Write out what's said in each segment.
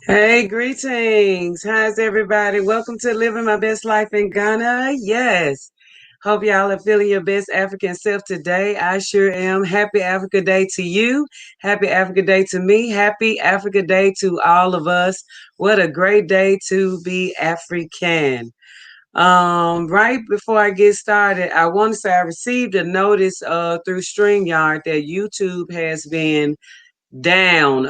Hey, greetings. How's everybody? Welcome to Living My Best Life in Ghana. Yes. Hope y'all are feeling your best African self today. I sure am. Happy Africa Day to you. Happy Africa Day to me. Happy Africa Day to all of us. What a great day to be African. Right before I get started, I want to say I received a notice through StreamYard that YouTube has been down.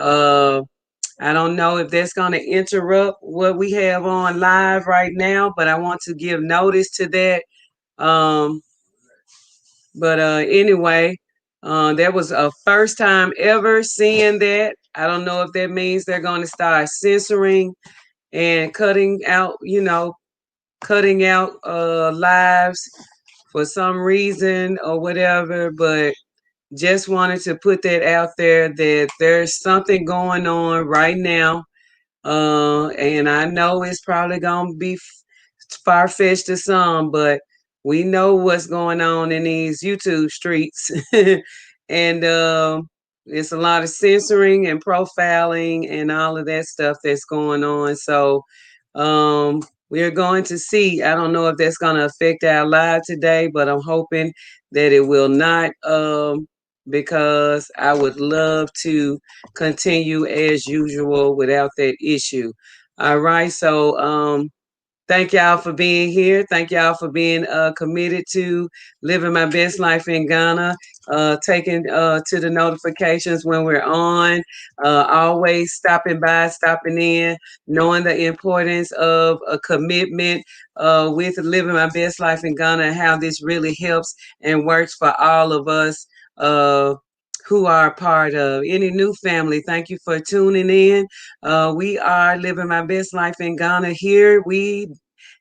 I don't know if that's going to interrupt what we have on live right now, but I want to give notice to that. Um, but anyway, that was a first time ever seeing that. I don't know if that means they're going to start censoring and cutting out lives for some reason or whatever. But just wanted to put that out there that there's something going on right now. And I know it's probably gonna be far fetched to some, but we know what's going on in these YouTube streets, and it's a lot of censoring and profiling and all of that stuff that's going on. So we're going to see. I don't know if that's going to affect our live today, but I'm hoping that it will not. Because I would love to continue as usual without that issue. All right. So thank y'all for being here. Thank y'all for being committed to living my best life in Ghana, taking to the notifications when we're on, always stopping by, stopping in, knowing the importance of a commitment with living my best life in Ghana and how this really helps and works for all of us. Who are part of any new family, thank you for tuning in. We are living my best life in Ghana. Here we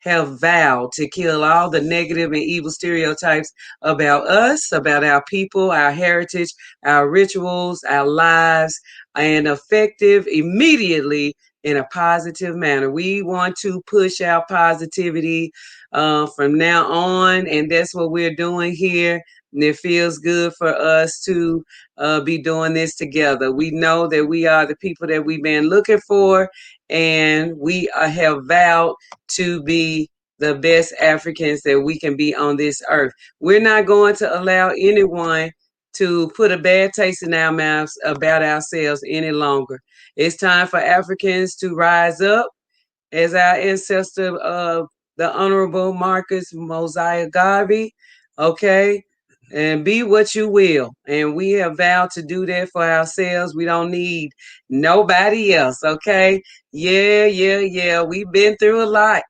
have vowed to kill all the negative and evil stereotypes about us, about our people, our heritage, our rituals, our lives, and effective immediately in a positive manner. We want to push our positivity from now on, and that's what we're doing here. And it feels good for us to be doing this together. We know that we are the people that we've been looking for, and we have vowed to be the best Africans that we can be on this earth. We're not going to allow anyone to put a bad taste in our mouths about ourselves any longer. It's time for Africans to rise up as our ancestor, the Honorable Marcus Mosiah Garvey, okay? And be what you will. And we have vowed to do that for ourselves. We don't need nobody else, okay? Yeah. We've been through a lot,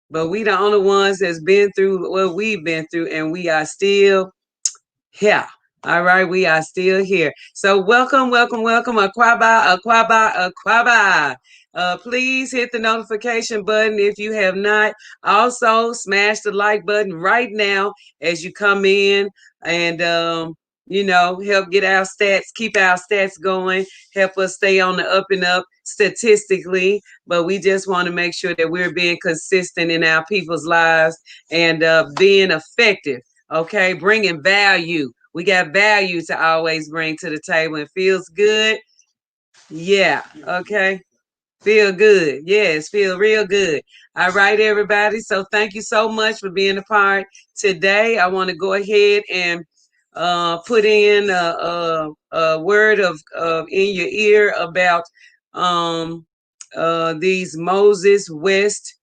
but we the only ones that's been through what we've been through, and we are still here. All right, we are still here. So welcome, Aquaba. Please hit the notification button if you have not. Also, smash the like button right now as you come in and help get our stats, keep our stats going, help us stay on the up and up statistically. But we just want to make sure that we're being consistent in our people's lives and being effective. Okay, bringing value. We got value to always bring to the table. It feels good. Yeah. Okay. Feel good. Yes, feel real good. All right, everybody. So thank you so much for being a part today. I want to go ahead and put in a word of in your ear about um, these Moses West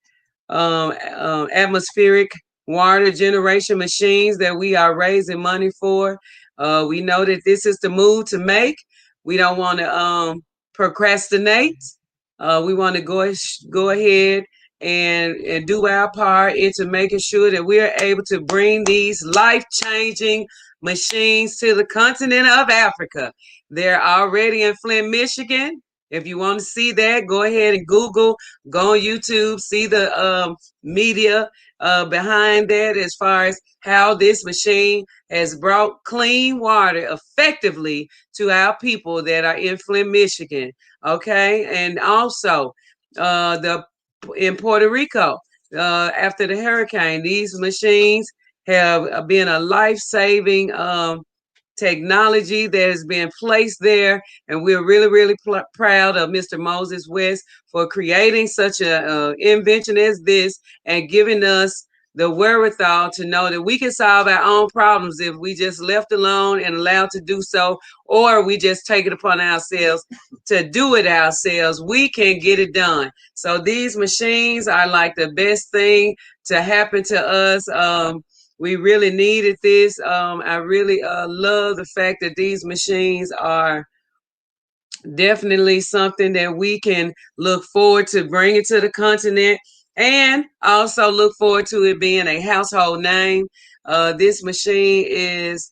atmospheric water generation machines that we are raising money for. We know that this is the move to make. We don't want to procrastinate. We want to go ahead and do our part into making sure that we're able to bring these life-changing machines to the continent of Africa. They're already in Flint, Michigan. If you want to see that, go ahead and Google, go on YouTube, see the media behind that as far as how this machine has brought clean water effectively to our people that are in Flint, Michigan. Okay, and also in Puerto Rico after the hurricane, these machines have been a life-saving technology that has been placed there. And we're really, really proud of Mr. Moses West for creating such an invention as this and giving us the wherewithal to know that we can solve our own problems if we just left alone and allowed to do so, or we just take it upon ourselves to do it ourselves. We can get it done. So these machines are like the best thing to happen to us. We really needed this. I really love the fact that these machines are definitely something that we can look forward to bringing to the continent, and also look forward to it being a household name. This machine is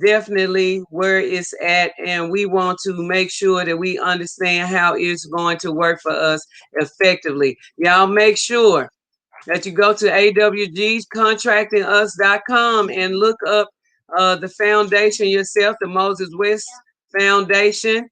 definitely where it's at, and we want to make sure that we understand how it's going to work for us effectively. Y'all make sure that you go to awgcontractingus.com and look up the foundation yourself, the Moses West Foundation.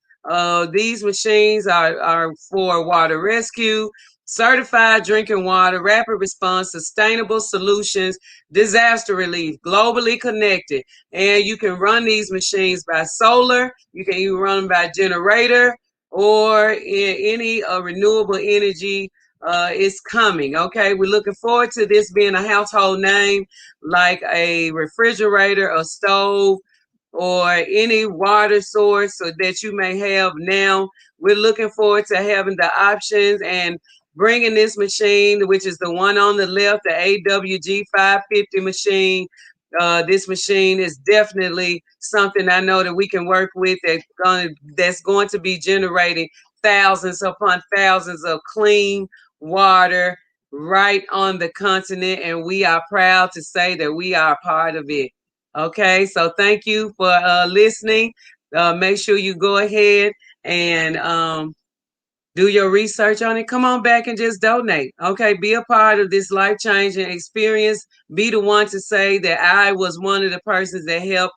These machines are for water rescue, certified drinking water, rapid response, sustainable solutions, disaster relief, globally connected. And you can run these machines by solar. You can even run them by generator or in any renewable energy is coming. Okay, we're looking forward to this being a household name, like a refrigerator, a stove, or any water source so that you may have now. We're looking forward to having the options and bringing this machine, which is the one on the left, the AWG 550 machine. This machine is definitely something I know that we can work with that's going to be generating thousands upon thousands of clean water right on the continent, and we are proud to say that we are a part of it. Okay, so thank you for listening. Make sure you go ahead and do your research on it. Come on back and just donate. Okay, be a part of this life-changing experience. Be the one to say that I was one of the persons that helped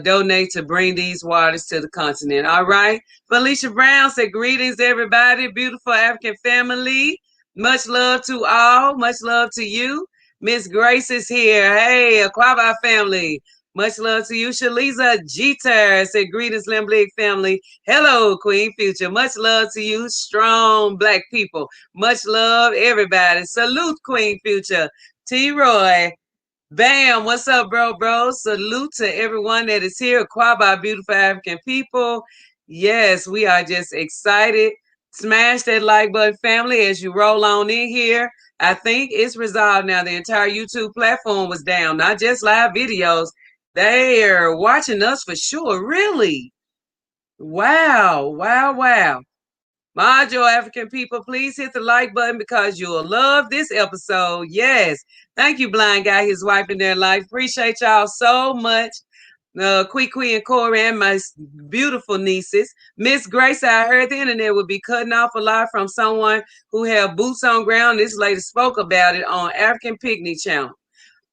donate to bring these waters to the continent. All right. Felicia Brown said, greetings, everybody. Beautiful African family. Much love to all. Much love to you. Miss Grace is here. Hey, Aquaba family. Much love to you. Shaliza Jeter said, greetings, LMBLIG family. Hello, Queen Future. Much love to you, strong Black people. Much love, everybody. Salute, Queen Future. T. Roy. Bam. What's up, bro? Salute to everyone that is here. Aquaba, beautiful African people. Yes, we are just excited. Smash that like button, family, as you roll on in here. I think it's resolved now. The entire YouTube platform was down, not just live videos. They are watching us for sure. Really? Wow. My Joe African people, please hit the like button because you'll love this episode. Yes. Thank you, blind guy, his wife in their life. Appreciate y'all so much. Kwee and Corey and my beautiful nieces. Miss Grace, I heard the internet would be cutting off a lot from someone who have boots on ground. This lady spoke about it on African Picnic Channel.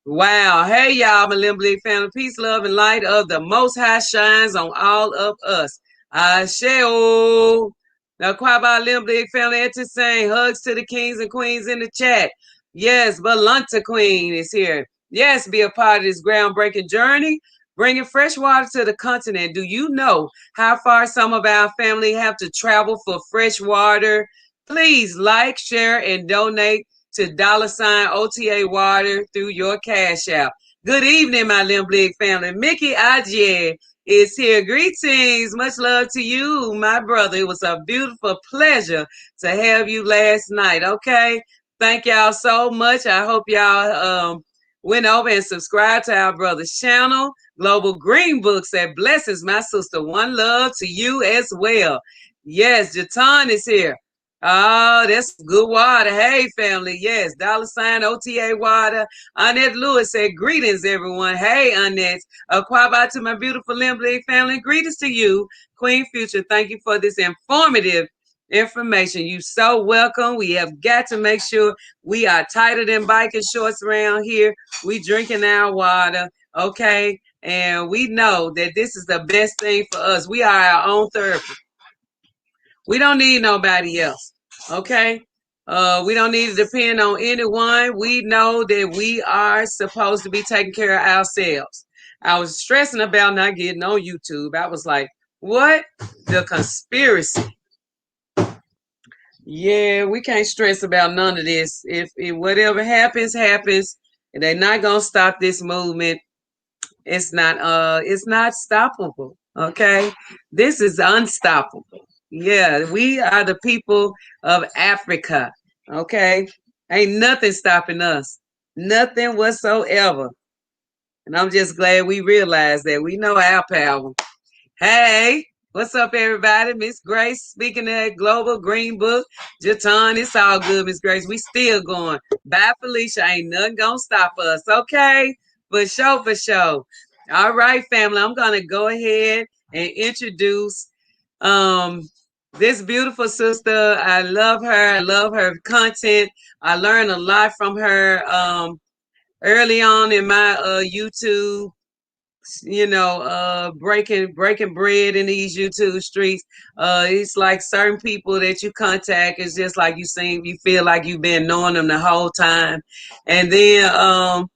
Wow. Hey, y'all, my LMBLIG family. Peace, love, and light of the Most High shines on all of us. Asheo. Now, Kwaba LMBLIG family, to saying hugs to the kings and queens in the chat. Yes, Balunta Queen is here. Yes, be a part of this groundbreaking journey, bringing fresh water to the continent. Do you know how far some of our family have to travel for fresh water? Please like, share, and donate to $ OTA Water through your Cash App. Good evening, my LMBLIG family. Mickey Aje is here. Greetings. Much love to you, my brother. It was a beautiful pleasure to have you last night. Okay. Thank y'all so much. I hope y'all went over and subscribed to our brother's channel, Global Green Books, that blesses my sister. One love to you as well. Yes, Jatan is here. Oh, that's good water. Hey, family. Yes, $ OTA Water. Annette Lewis said, greetings, everyone. Hey, Annette. Kwaba to my beautiful LMBLIG family. Greetings to you, Queen Future. Thank you for this informative information. You so welcome. We have got to make sure we are tighter than biking shorts around here. We drinking our water, okay? And we know that this is the best thing for us. We are our own therapist. We don't need nobody else. Okay. We don't need to depend on anyone. We know that we are supposed to be taking care of ourselves. I was stressing about not getting on YouTube. I was like, what? The conspiracy. Yeah, we can't stress about none of this. If whatever happens, happens. And they're not gonna stop this movement. It's not stoppable. Okay. This is unstoppable. Yeah, we are the people of Africa. Okay. Ain't nothing stopping us. Nothing whatsoever. And I'm just glad we realize that we know our power. Hey, what's up, everybody? Miss Grace speaking at Global Green Book. Jatan, it's all good, Miss Grace. We still going. Bye, Felicia. Ain't nothing gonna stop us, okay? For sure, for sure. All right, family. I'm gonna go ahead and introduce this beautiful sister. I love her. I love her content. I learned a lot from her early on in my YouTube, breaking bread in these YouTube streets. It's like certain people that you contact, it's just like you feel like you've been knowing them the whole time. And then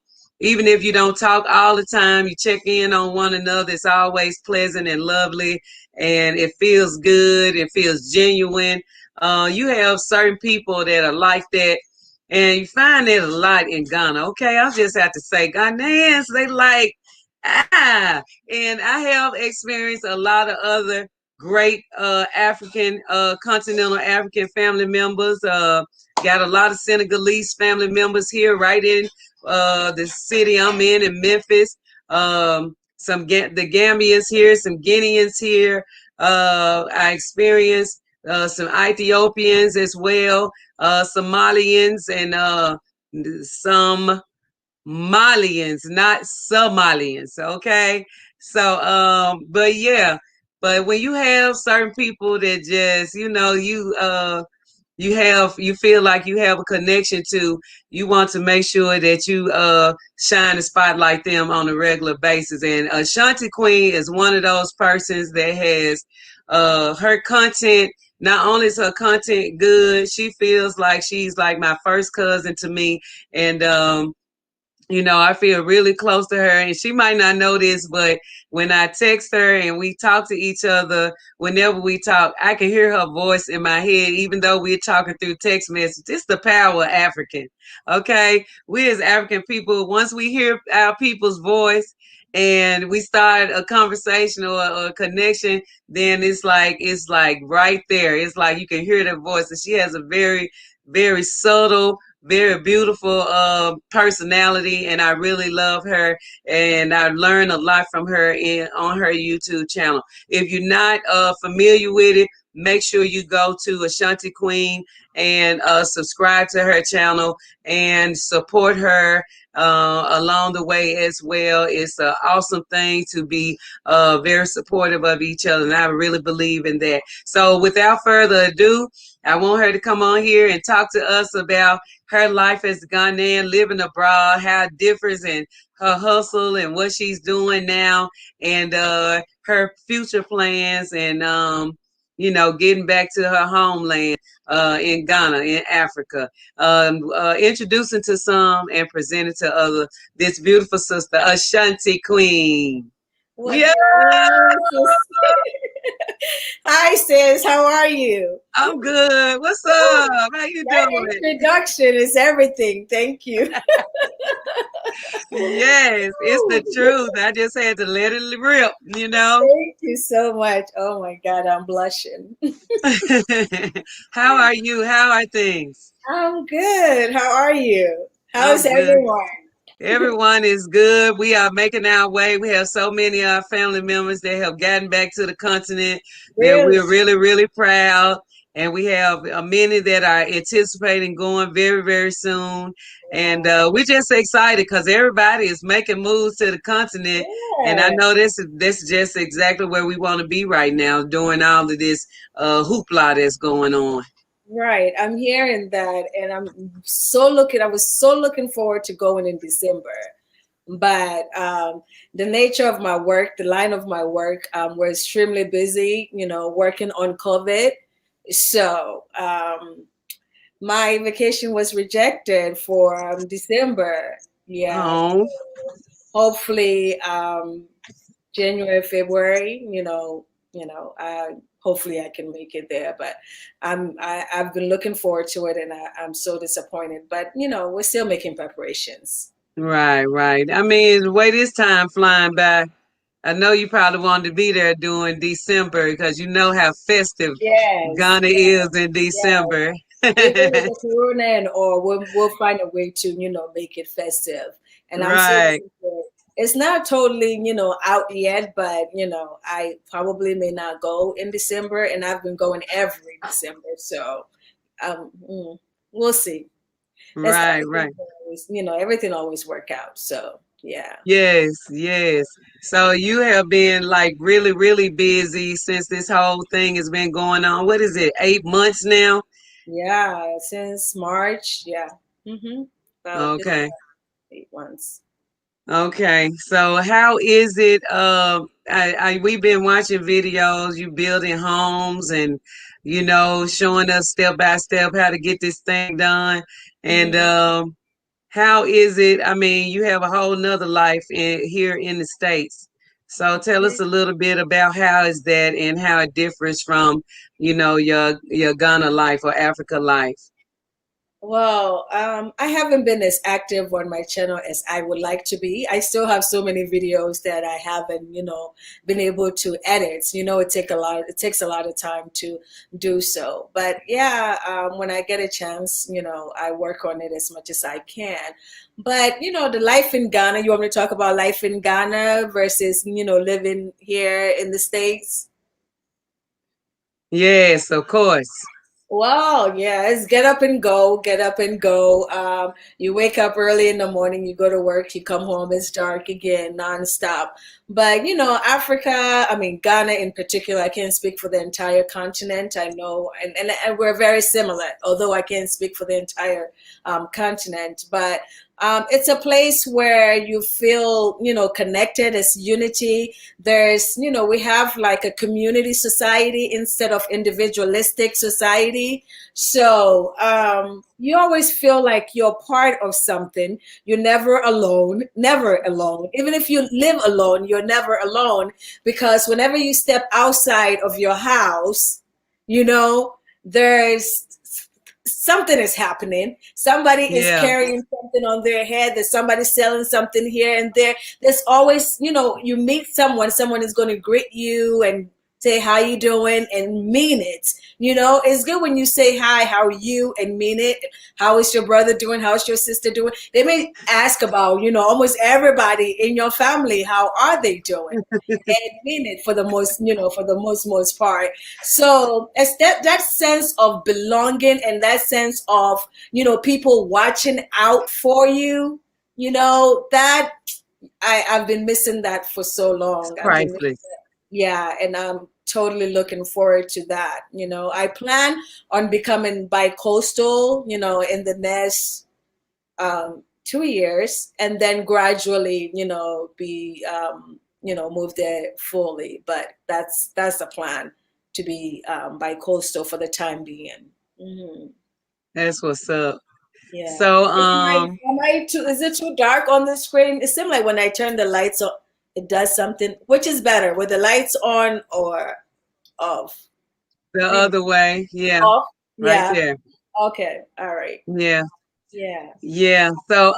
even if you don't talk all the time, you check in on one another. It's always pleasant and lovely, and it feels good. It feels genuine. You have certain people that are like that, and you find that a lot in Ghana. Okay, I just have to say, Ghanaians, they like, and I have experienced a lot of other great African, continental African family members. Got a lot of Senegalese family members here, right in the city I'm in Memphis. The Gambians here, some Guineans here. I experienced some Ethiopians as well, Somalians, and some Malians, not Somalians. Okay. So, but yeah, but when you have certain people that just, you feel like you have a connection to, you want to make sure that you shine a spotlight them on a regular basis. And Ashante Queen is one of those persons that has her content. Not only is her content good, she feels like she's like my first cousin to me. And I feel really close to her, and she might not know this, but when I text her and we talk to each other, whenever we talk, I can hear her voice in my head, even though we're talking through text message. It's the power of African. Okay. We as African people, once we hear our people's voice and we start a conversation or a connection, then it's like right there. It's like you can hear their voice. And she has a very, very subtle, very beautiful personality, and I really love her, and I learned a lot from her on her YouTube channel. If you're not familiar with it, make sure you go to Ashante Queen and subscribe to her channel and support her along the way as well. It's an awesome thing to be very supportive of each other, and I really believe in that. So without further ado, I want her to come on here and talk to us about her life as a Ghanaian living abroad, how it differs, and her hustle and what she's doing now, and her future plans, and getting back to her homeland in Ghana, in Africa. Introducing to some and presenting to other this beautiful sister, Ashante Queen. Well, yeah. Hi, sis. How are you? I'm good. What's up? How you doing? Introduction is everything. Thank you. Yes, it's the truth. I just had to let it rip, Thank you so much. Oh my God, I'm blushing. How are you? How are things? I'm good. How are you? How's everyone? Everyone is good. We are making our way. We have so many of our family members that have gotten back to the continent that we're really, really proud. And we have many that are anticipating going very, very soon. And we're just excited because everybody is making moves to the continent. Yeah. And I know this is just exactly where we want to be right now, doing all of this hoopla that's going on. Right. I'm hearing that, and I was so looking forward to going in December. But the nature of my work, the line of my work, we're extremely busy, working on COVID. So my vacation was rejected for December. Yeah. Oh. hopefully January, February, hopefully I can make it there. But I've been looking forward to it, and I'm so disappointed. But we're still making preparations. Right, right. I mean, the way this time flying by, I know you probably wanted to be there during December because you know how festive Yes, Ghana yes, is in yes. December. Even with the corona and all, we'll find a way to make it festive. And I'm so Right. looking forward. It's not totally out yet, but I probably may not go in December, and I've been going every December, so we'll see. That's Right, everything right. always, everything always work out. So yeah. Yes, yes. So you have been like really, really busy since this whole thing has been going on. What is it, 8 months now? Yeah, since March, yeah. About just Okay. 8 months. Okay. So how is it? We've been watching videos, you building homes and showing us step by step how to get this thing done. And hmm how is it? I mean, you have a whole nother life here in the States. So tell us a little bit about how is that and how it differs from, your Ghana life or Africa life. Well, I haven't been as active on my channel as I would like to be. I still have so many videos that I haven't, been able to edit. It takes a lot of time to do so. But yeah, when I get a chance, I work on it as much as I can. But the life in Ghana, you want me to talk about life in Ghana versus, living here in the States? Yes, of course. Well, yeah, it's get up and go, get up and go. You wake up early in the morning, you go to work, you come home, it's dark again, nonstop. But Africa, I mean Ghana in particular, I can't speak for the entire continent. I know, and we're very similar, although I can't speak for the entire continent. But it's a place where you feel, connected as unity. There's, we have like a community society instead of individualistic society. So you always feel like you're part of something. You're never alone, never alone. Even if you live alone, you're never alone, because whenever you step outside of your house, there's something is happening. Somebody is Yeah. carrying something on their head. There's somebody selling something here and there. There's always, you meet someone is going to greet you and say how you doing and mean it. It's good when you say hi, how are you, and mean it. How is your brother doing? How is your sister doing? They may ask about, almost everybody in your family, how are they doing? And mean it for the most part. So it's that sense of belonging and that sense of people watching out for you. That I've been missing that for so It's long. I've been missing priceless. that. Yeah, and I'm totally looking forward to that. I plan on becoming bi-coastal, in the next 2 years, and then gradually, be move there fully. But that's the plan, to be bi-coastal for the time being. That's what's up. Yeah. So, Is it too dark on the screen? It seems like when I turn the lights on, it does something. Which is better, with the lights on or off? the Maybe other way, yeah, off. right Yeah. there. Okay. All right. Yeah, Yeah. yeah. So,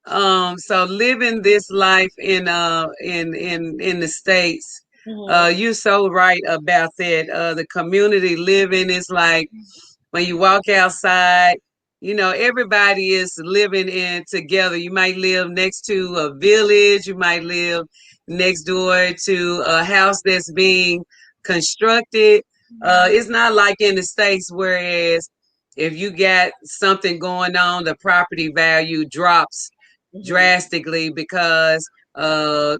so living this life in the States, hmm you're so right about that. The community living is like when you walk outside, everybody is living in together. You might live next to a village, you might live next door to a house that's being constructed. It's not like in the States, whereas if you got something going on, the property value drops hmm drastically because they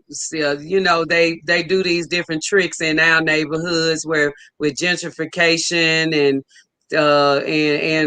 do these different tricks in our neighborhoods where with gentrification and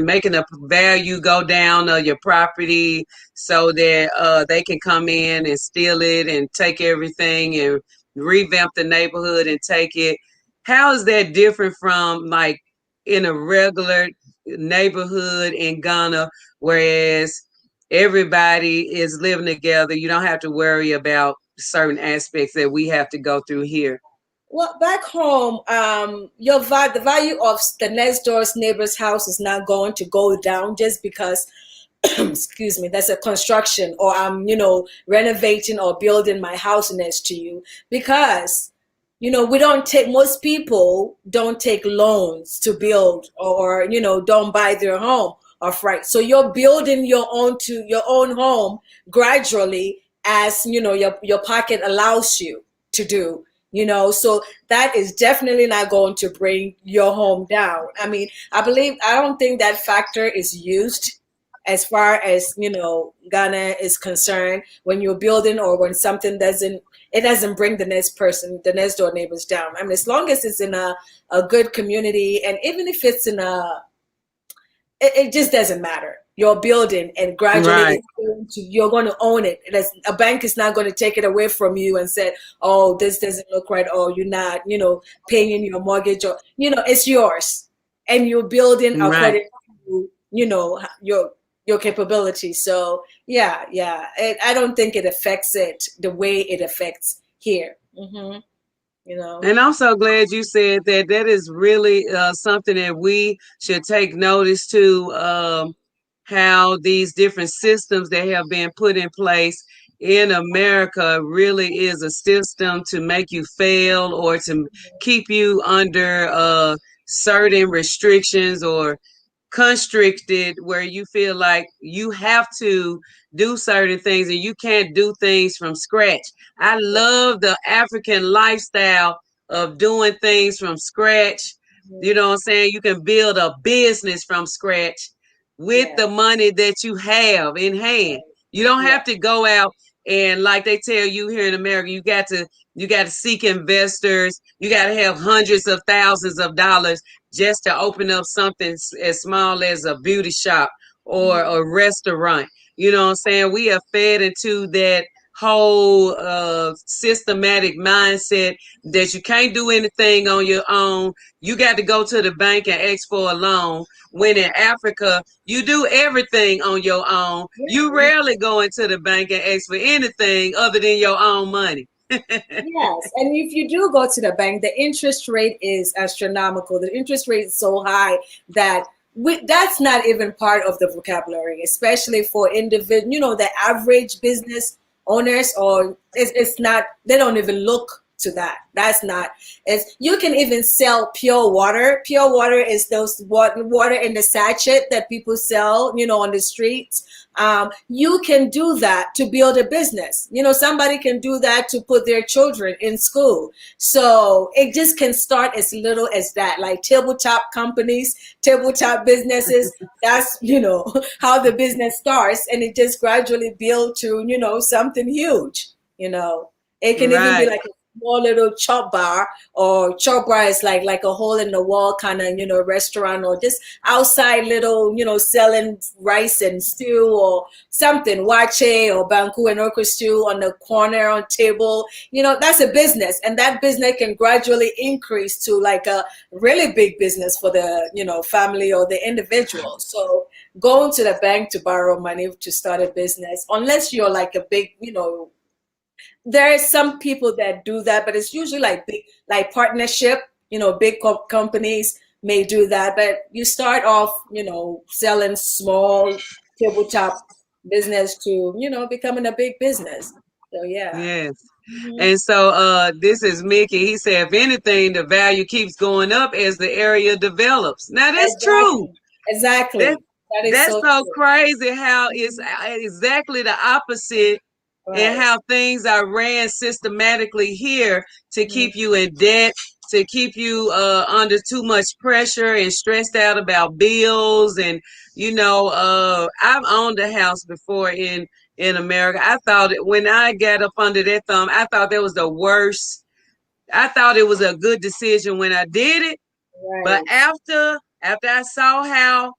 making the value go down of your property so that they can come in and steal it and take everything and revamp the neighborhood and take it. How is that different from like in a regular neighborhood in Ghana, whereas everybody is living together. You don't have to worry about certain aspects that we have to go through here. Well, back home, the value of the next door's neighbor's house is not going to go down just because, excuse me, there's a construction or I'm, renovating or building my house next to you. Because, most people don't take loans to build or, don't buy their home off right. So you're building your own home gradually as, your pocket allows you to do. So that is definitely not going to bring your home down. I mean, I don't think that factor is used as far as, Ghana is concerned when you're building or when something doesn't bring the next door neighbors down. I mean, as long as it's in a good community, and even if it's in it just doesn't matter. You're building, and gradually Right. you're going to own it. A bank is not going to take it away from you and say, "Oh, this doesn't look right," or "You're not, paying your mortgage," or it's yours, and you're building Right. according to your capability. So yeah, I don't think it affects it the way it affects here. You know. And I'm so glad you said that. That is really something that we should take notice to, how these different systems that have been put in place in America really is a system to make you fail or to keep you under certain restrictions or constricted, where you feel like you have to do certain things and you can't do things from scratch. I love the African lifestyle of doing things from scratch. You know what I'm saying? You can build a business from scratch with Yeah. the money that you have in hand. You don't Yeah. have to go out and, like they tell you here in America, you got to seek investors. You got to have hundreds of thousands of dollars just to open up something as small as a beauty shop or a restaurant. You know what I'm saying? We are fed into that whole systematic mindset that you can't do anything on your own. You got to go to the bank and ask for a loan. When in Africa, you do everything on your own. You Yeah. rarely go into the bank and ask for anything other than your own money. Yes, and if you do go to the bank, the interest rate is astronomical. The interest rate is so high that that's not even part of the vocabulary, especially for individual, the average business owners, or it's not, they don't even look to that. That's not, it's, you can even sell pure water. Pure water is those water in the sachet that people sell, on the streets. You can do that to build a business. Somebody can do that to put their children in school. So it just can start as little as that, like tabletop companies, tabletop businesses. That's, how the business starts, and it just gradually build to, something huge. It can even be Right. like a small little chop bar, or chop bar is like a hole in the wall kind of, restaurant, or just outside little, selling rice and stew or something, wache or banku and okra stew on the corner on table. That's a business, and that business can gradually increase to like a really big business for the, family or the individual. So going to the bank to borrow money to start a business, unless you're like a big, there are some people that do that, but it's usually like big, like partnership, big companies may do that. But you start off, selling small tabletop business to, becoming a big business. So yeah. Yes. Mhm. And so this is Mickey. He said, if anything, the value keeps going up as the area develops. Now that's true. Exactly. That Exactly. That is that's so so true. crazy how it's Mhm. exactly the opposite, and Right. how things are ran systematically here to keep Mhm. you in debt, to keep you under too much pressure and stressed out about bills. And I've owned a house before in America. I thought when I got up under that thumb, I thought that was the worst. I thought it was a good decision when I did it, but Right. after I saw how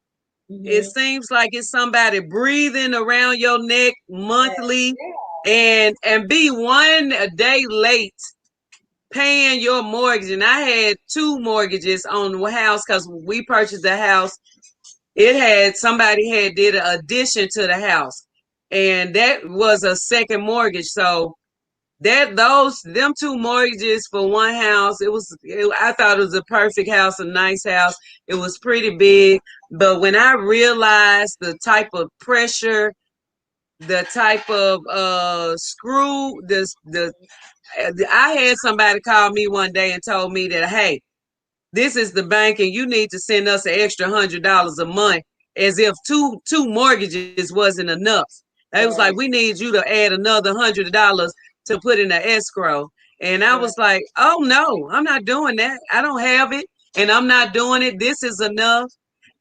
it Mhm. seems like it's somebody breathing around your neck Yes. monthly, Yeah. and be one a day late paying your mortgage. And I had two mortgages on the house because we purchased the house. It had somebody had did an addition to the house. and that was a second mortgage. So them two mortgages for one house, I thought it was a perfect house, a nice house. It was pretty big, but when I realized the type of pressure, the type of screw, the I had somebody call me one day and told me that, hey, this is the bank and you need to send us an extra $100 a month, as if two mortgages wasn't enough. They was like, Right, we need you to add another $100 to put in the escrow. And I right, was like, oh no, I'm not doing that. I don't have it and I'm not doing it. This is enough.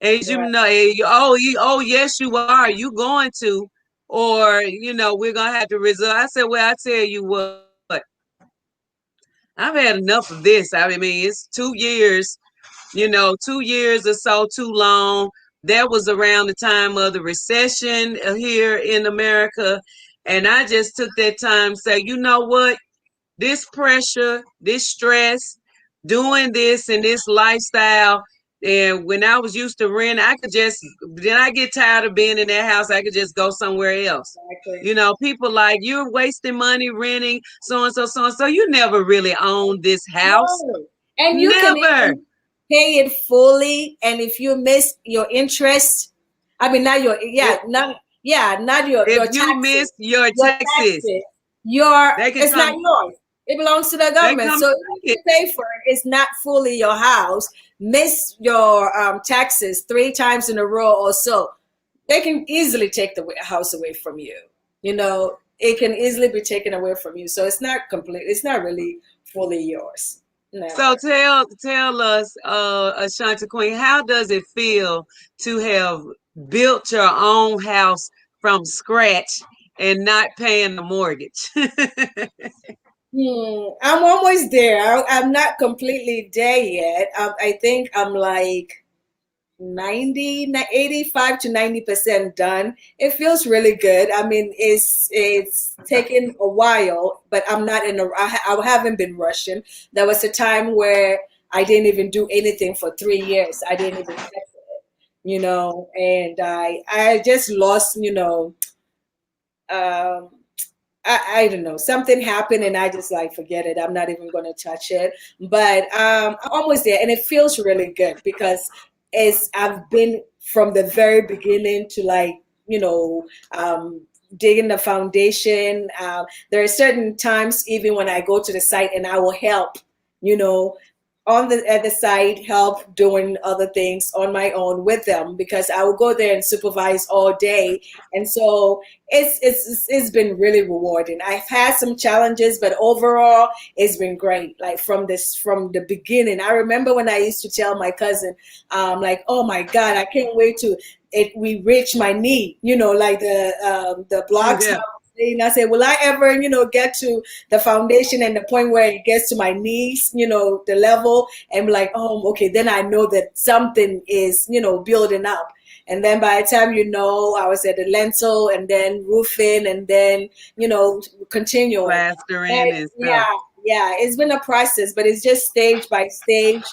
As you right. know, oh yes, you are. You going to, or we're gonna have to resolve. I said, well, I tell you what, I've had enough of this. I mean, it's 2 years, 2 years or so too long. That was around the time of the recession here in America. And I just took that time to say, you know what? This pressure, this stress, doing this and this lifestyle. And when I was used to rent, then I get tired of being in that house. I could just go somewhere else. Exactly. People like, you're wasting money renting so and so, so and so. You never really owned this house. No. And you can Never. even pay it fully. And if you miss your interest, I mean, not your, If, not if your you taxes. miss your Your taxes, taxes, they can it's not come, yours. It belongs to the they government. come So and if take you it. pay for it, it's not fully your house. Miss your taxes 3 times in a row or so, they can easily take the house away from you. It can easily be taken away from you. So it's not complete. It's not really fully yours. So Never. tell us, Ashante Queen, how does it feel to have built your own house from scratch and not paying a mortgage? I'm almost there. I'm not completely there yet. I think I'm like 85 to 90% done. It feels really good. I mean, it's taken a while, but I'm not in a. I haven't been rushing. There was a time where I didn't even do anything for 3 years. I didn't even touch it, and I just lost, um, I don't know, something happened and I just like forget it. I'm not even going to touch it. But I'm almost there, and it feels really good because I've been from the very beginning to like digging the foundation. There are certain times even when I go to the site and I will help, you know, on the at the site, help doing other things on my own with them because I will go there and supervise all day, and so it's been really rewarding. I've had some challenges, but overall it's been great. Like from the beginning, I remember when I used to tell my cousin, like, oh my God, I can't wait to it we reach my knee, like the blocks. Yeah. And I said, will I ever, get to the foundation and the point where it gets to my knees, the level, and be like, oh, okay, then I know that something is, building up. And then by the time I was at the lentil and then roofing and then, continuing. Plastering And and stuff. yeah, it's been a process, but it's just stage by stage.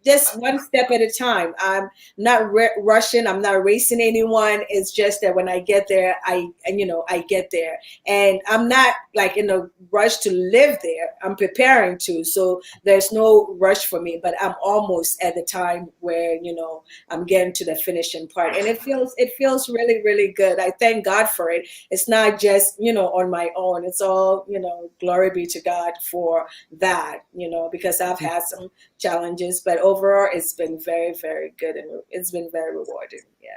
Just one step at a time. I'm not rushing. I'm not racing anyone. It's just that when I get there, I get there, and I'm not like in a rush to live there. I'm preparing to, so there's no rush for me. But I'm almost at the time where I'm getting to the finishing part, and it feels really really good. I thank God for it. It's not just on my own. It's all glory be to God for that. Because I've had some challenges, but overall it's been very very good and it's been very rewarding. Yeah.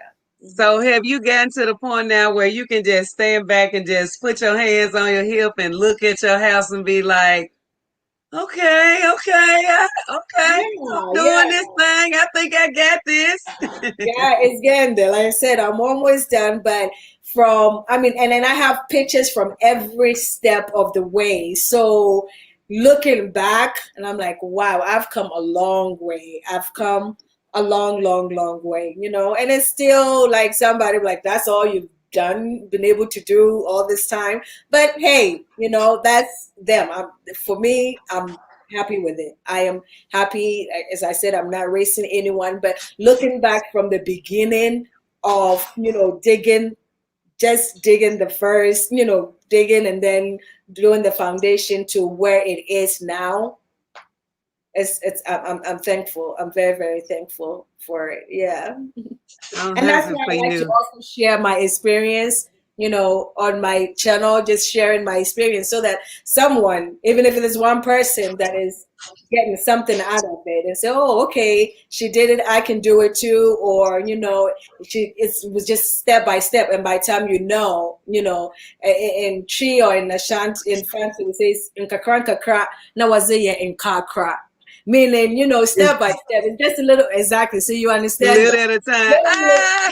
So have you gotten to the point now where you can just stand back and just put your hands on your hip and look at your house and be like, okay, okay, okay, I'm Yeah, doing yeah, this thing. I think I got this. yeah, it's getting there. Like I said, I'm almost done, but and then I have pictures from every step of the way. So looking back, and I'm like, wow, I've come a long way. I've come a long, long, long way, and it's still like somebody like, that's all you've been able to do all this time. But hey, that's them. For me, I'm happy with it. I am happy. As I said, I'm not racing anyone, but looking back from the beginning, of, just digging the first, digging and then doing the foundation to where it is now. I'm thankful. I'm very, very thankful for it. Yeah. I'm And that's happy why for I like to you. also share my experience, on my channel, just sharing my experience so that someone, even if it is one person that is getting something out of it and say, oh, okay, she did it, I can do it too. Or, it was just step by step. And by the time in Tree or in Ashanti, in France, it says, in kakra, kakra, na waziye in kakra. Meaning, step by step. It's just a little, exactly. So you understand Little that. at a time. Little, Ah!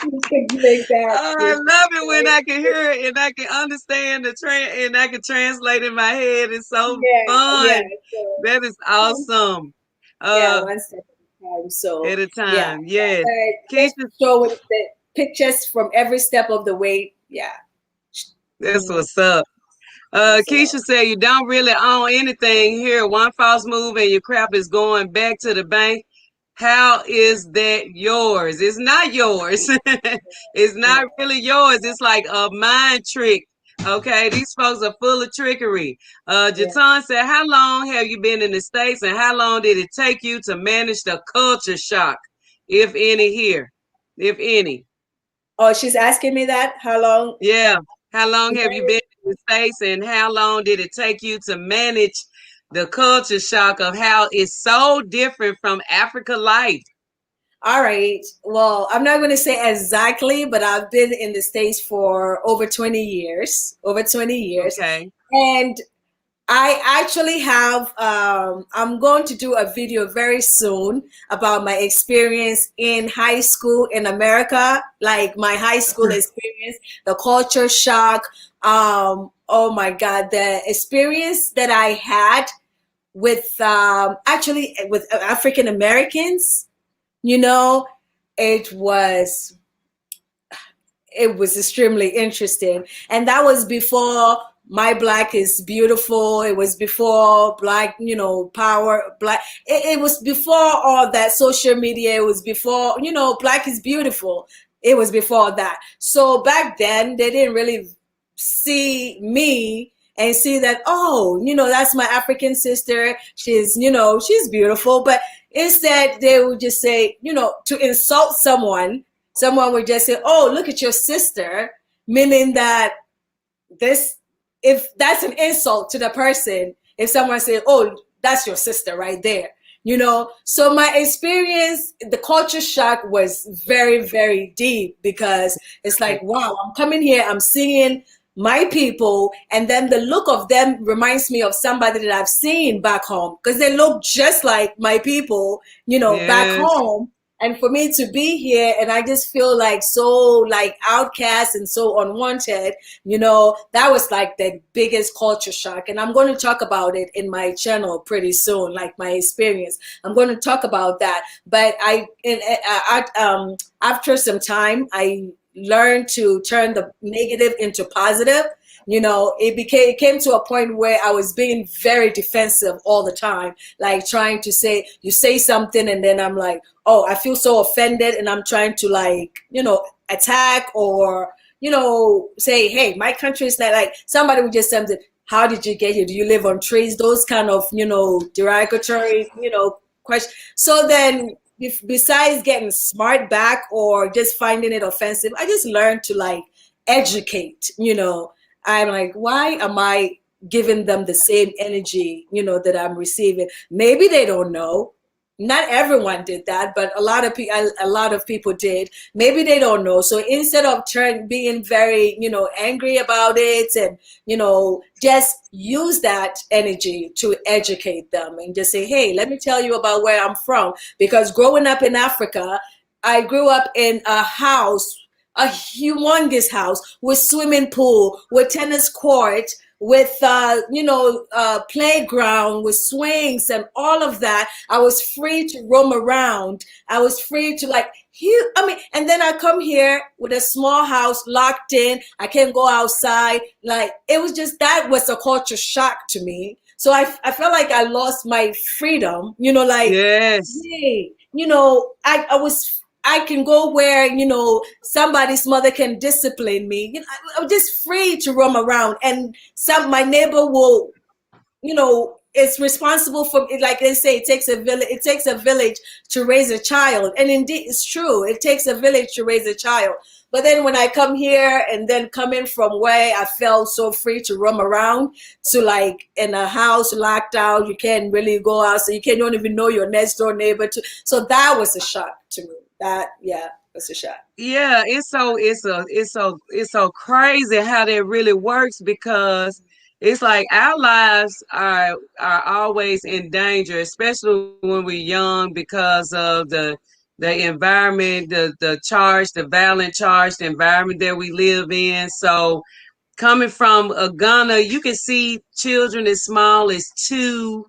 Oh, I exactly. love it when I can hear it and I can understand and I can translate in my head. It's so Yeah, yeah. fun. So, That is one, awesome. yeah, Uh, one step at a time. So, at a yeah. time. Yes. Just Keisha, showing the pictures from every step of the way. Yeah. that's Mm, what's up. that's a Keisha lot. said you don't really own anything here. One false move and your crap is going back to the bank. How is that yours? It's not yours. It's Yeah. not really yours. It's like a mind trick. Okay, these folks are full of trickery. Yeah. Jatan said, how long have you been in the States and how long did it take you to manage the culture shock, if any, here? If any. Oh, she's asking me that. How long? Yeah. How long have you been in the States and how long did it take you to manage the culture shock of how it's so different from Africa life? All right. Well, I'm not going to say exactly, but I've been in the States for over 20 years. Over 20 years. Okay. And I actually have, I'm going to do a video very soon about my experience in high school in America, like my high school experience, the culture shock. Oh my God, the experience that I had with, actually with African Americans, you know, it was it was extremely interesting. And that was before my black is beautiful. It was before black, power, black. It was before all that social media. It was before, black is beautiful. It was before that. So back then, they didn't really see me and see that, oh, that's my African sister. She's beautiful. But instead, they would just say, to insult someone would just say, oh, look at your sister, meaning that this, if that's an insult to the person, if someone say, oh, that's your sister right there, so my experience, the culture shock was very, very deep, because it's like, wow, I'm coming here, I'm seeing my people, and then the look of them reminds me of somebody that I've seen back home, because they look just like my people, back Yes. home. And for me to be here, and I just feel like so like outcast and so unwanted, that was like the biggest culture shock. And I'm going to talk about it in my channel pretty soon, like my experience. I'm going to talk about that. But after some time, I learned to turn the negative into positive. It came to a point where I was being very defensive all the time, like trying to say, you say something and then I'm like, oh, I feel so offended, and I'm trying to, like, attack, or say, hey, my country is not like, somebody would just say, how did you get here? Do you live on trees? Those kind of derogatory questions. So then, besides getting smart back or just finding it offensive, I just learned to, like, educate. I'm like, why am I giving them the same energy that I'm receiving? Maybe they don't know. Not everyone did that, but a lot of people did. Maybe they don't know. So instead of being very angry about it, and just use that energy to educate them and just say, hey, let me tell you about where I'm from. Because growing up in Africa, I grew up in a house, a humongous house with swimming pool, with tennis court, with playground, with swings and all of that. I was free to roam around. I was free to, like, and then I come here with a small house, locked in. I can't go outside. Like, it was just, that was a culture shock to me. So I felt like I lost my freedom, like, Yes. hey, I was I can go where, somebody's mother can discipline me. I'm just free to roam around, and my neighbor will, it's responsible for it. Like they say, it takes a village to raise a child. And indeed it's true, it takes a village to raise a child. But then when I come here, and then coming from where I felt so free to roam around, to like in a house locked out, you can't really go out, so you can't, you don't even know your next door neighbor to, so that was a shock to me. That, yeah, was a shock. Yeah, it's so crazy how that really works, because it's like our lives are always in danger, especially when we're young, because of the environment, the violent charged environment that we live in. So coming from Ghana, you can see children as small as 2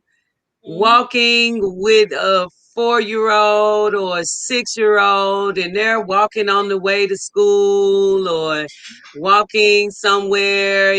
Mhm. walking with a 4-year-old or a 6-year-old, and they're walking on the way to school or walking somewhere.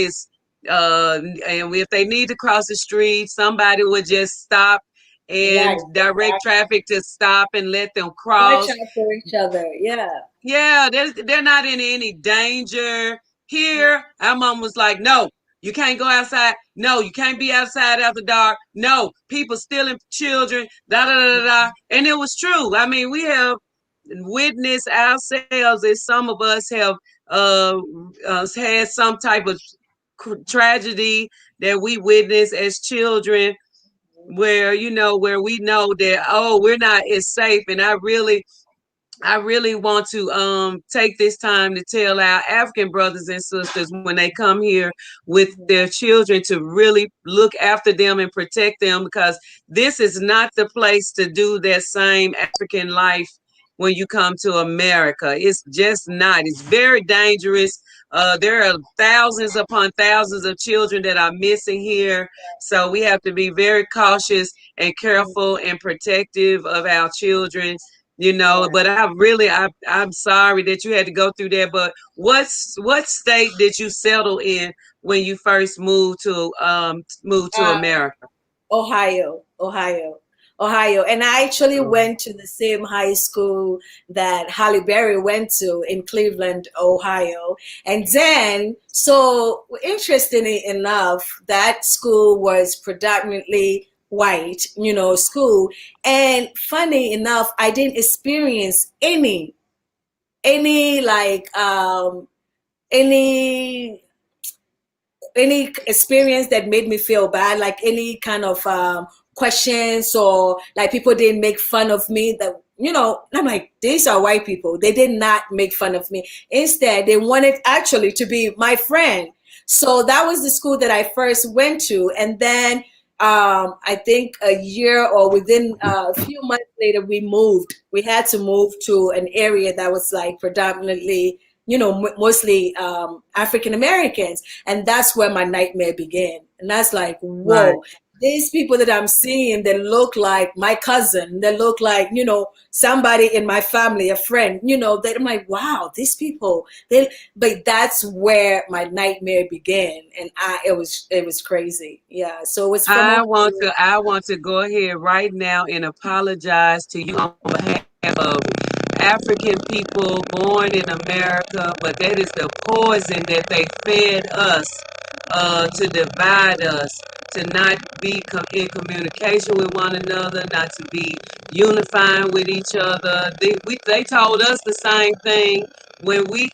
And if they need to cross the street, somebody would just stop and Right, direct exactly. traffic to stop and let them Watch cross. out for each other. Yeah. Yeah, they're not in any danger. Here, our mom was like, no, you can't go outside. No, you can't be outside after dark. No, people stealing children, da da da da. And it was true. I mean, we have witnessed ourselves as some of us have uh, had some type of tragedy that we witnessed as children, where, where we know that, oh, we're not as safe. And I really want to take this time to tell our African brothers and sisters, when they come here with their children, to really look after them and protect them, because this is not the place to do that same African life when you come to America. It's just not. It's very dangerous. There are thousands upon thousands of children that are missing here. So we have to be very cautious and careful and protective of our children, Yeah. but I'm sorry that you had to go through that. But what state did you settle in when you first moved to Uh, America? Ohio. And I actually Oh, went to the same high school that Halle Berry went to in Cleveland, Ohio. And then, so interestingly enough, that school was predominantly white, school. And funny enough, I didn't experience any like, any experience that made me feel bad, like any kind of questions, or like people didn't make fun of me, that, I'm like, these are white people, they did not make fun of me. Instead, they wanted actually to be my friend. So that was the school that I first went to. And then I think a year, or within a few months later, we had to move to an area that was like predominantly, mostly African Americans. And that's where my nightmare began. And that's like, right. whoa, these people that I'm seeing, they look like my cousin. They look like, somebody in my family, a friend, that I'm like, wow, these people, but that's where my nightmare began. And it was crazy. Yeah. So it was from Ohio. I want to go ahead right now and apologize to you on behalf of African people born in America, but that is the poison that they fed us, to divide us, to not be in communication with one another, not to be unifying with each other. They told us the same thing when we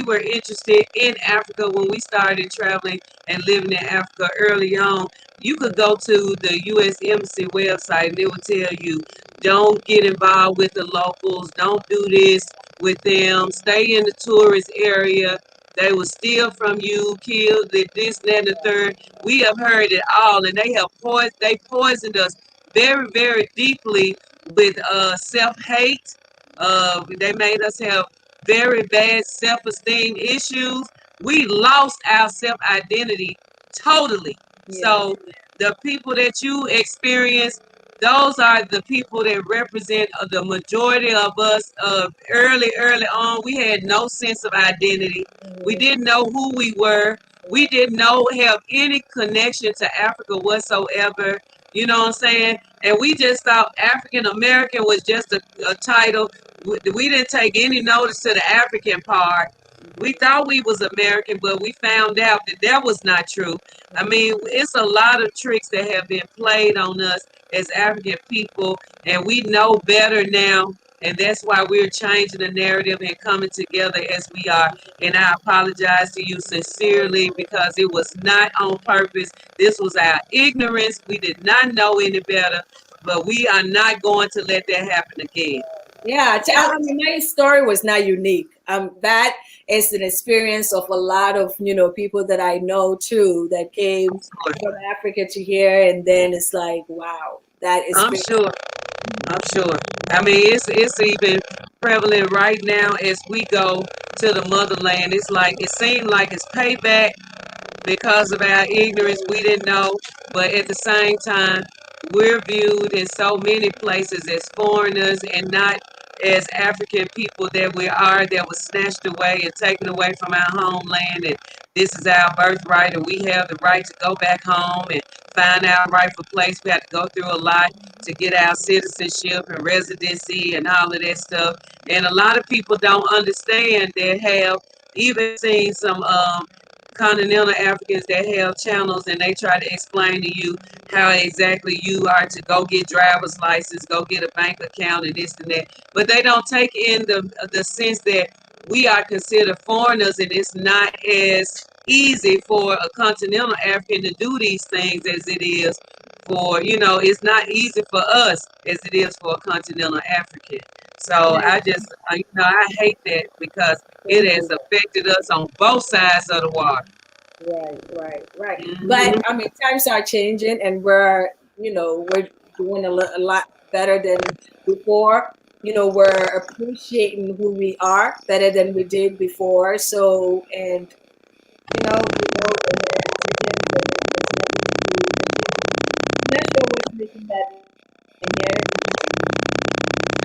were interested in Africa, when we started traveling and living in Africa early on. You could go to the U.S. Embassy website and it will tell you, don't get involved with the locals, don't do this with them, stay in the tourist area. They will steal from you, kill this, that, and the third. We have heard it all, and they poisoned us very, very deeply with self-hate. They made us have very bad self-esteem issues. We lost our self-identity totally. Yeah. So the people that you experience, those are the people that represent the majority of us. Early on, we had no sense of identity. We Mhm. didn't know who we were. We didn't know have any connection to Africa whatsoever. You know what I'm saying? And we just thought African American was just a title. we didn't take any notice to the African part. We thought we was American, but we found out that that was not true. I mean, it's a lot of tricks that have been played on us as African people, and we know better now. And that's why we're changing the narrative and coming together as we are. And I apologize to you sincerely because it was not on purpose. This was our ignorance. We did not know any better, but we are not going to let that happen again. Yeah, I mean, my story was not unique. That is an experience of a lot of people that I know too that came from Africa to here, and then it's like, wow, that is. I'm sure. I'm sure. I mean, it's even prevalent right now as we go to the motherland. It's like it seemed like it's payback because of our ignorance. We didn't know, but at the same time, we're viewed in so many places as foreigners and not as African people that we are, that was snatched away and taken away from our homeland. And this is our birthright, and we have the right to go back home and find our rightful place. We have to go through a lot to get our citizenship and residency and all of that stuff. And a lot of people don't understand that have even seen some Continental Africans that have channels, and they try to explain to you how exactly you are to go get driver's license, go get a bank account, and this and that. But they don't take in the sense that we are considered foreigners, and it's not as easy for a Continental African to do these things as it is for, it's not easy for us as it is for a Continental African. So I just, I hate that because it has affected us on both sides of the water. Right. But I mean, times are changing, and we're doing a lot better than before. We're appreciating who we are better than we did before. So, and I'm not sure what's making that in here.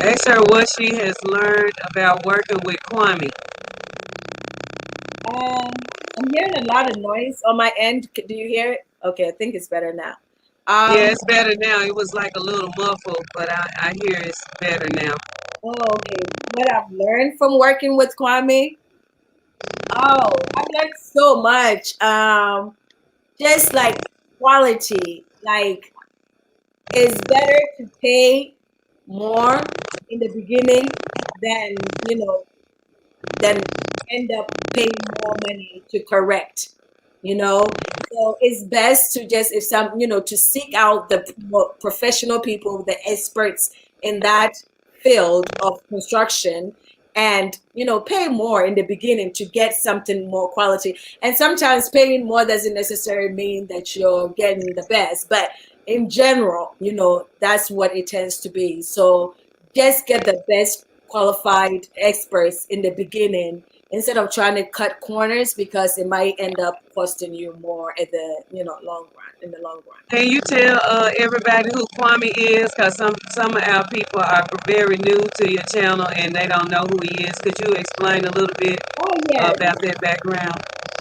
Ask her what she has learned about working with Kwame. I'm hearing a lot of noise on my end. Do you hear it? Okay, I think it's better now. Yeah, it's better now. It was like a little muffled, but I hear it's better now. Oh, okay. What I've learned from working with Kwame? Oh, I've learned so much. Just like quality. Like, it's better to pay more in the beginning than, than end up paying more money to correct. So it's best to just, if some, to seek out the professional people, the experts in that field of construction, and pay more in the beginning to get something more quality. And sometimes paying more doesn't necessarily mean that you're getting the best, but in general, that's what it tends to be. So just get the best qualified experts in the beginning instead of trying to cut corners, because it might end up costing you more at the long run. In the long run. Can you tell everybody who Kwame is? Because some of our people are very new to your channel and they don't know who he is. Could you explain a little bit about that background?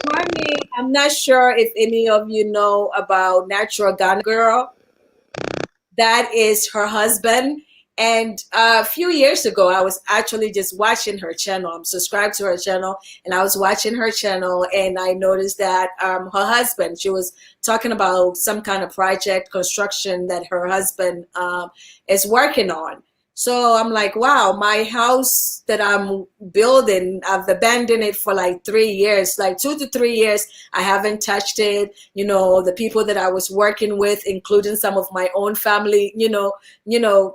Kwame, I'm not sure if any of you know about Natural Ghana Girl. That is her husband. And a few years ago, I was actually just watching her channel. I'm subscribed to her channel, and I was watching her channel, and I noticed that her husband, she was talking about some kind of project construction that her husband is working on. So I'm like, wow, my house that I'm building, I've abandoned it for like 3 years, like 2 to 3 years. I haven't touched it. The people that I was working with, including some of my own family,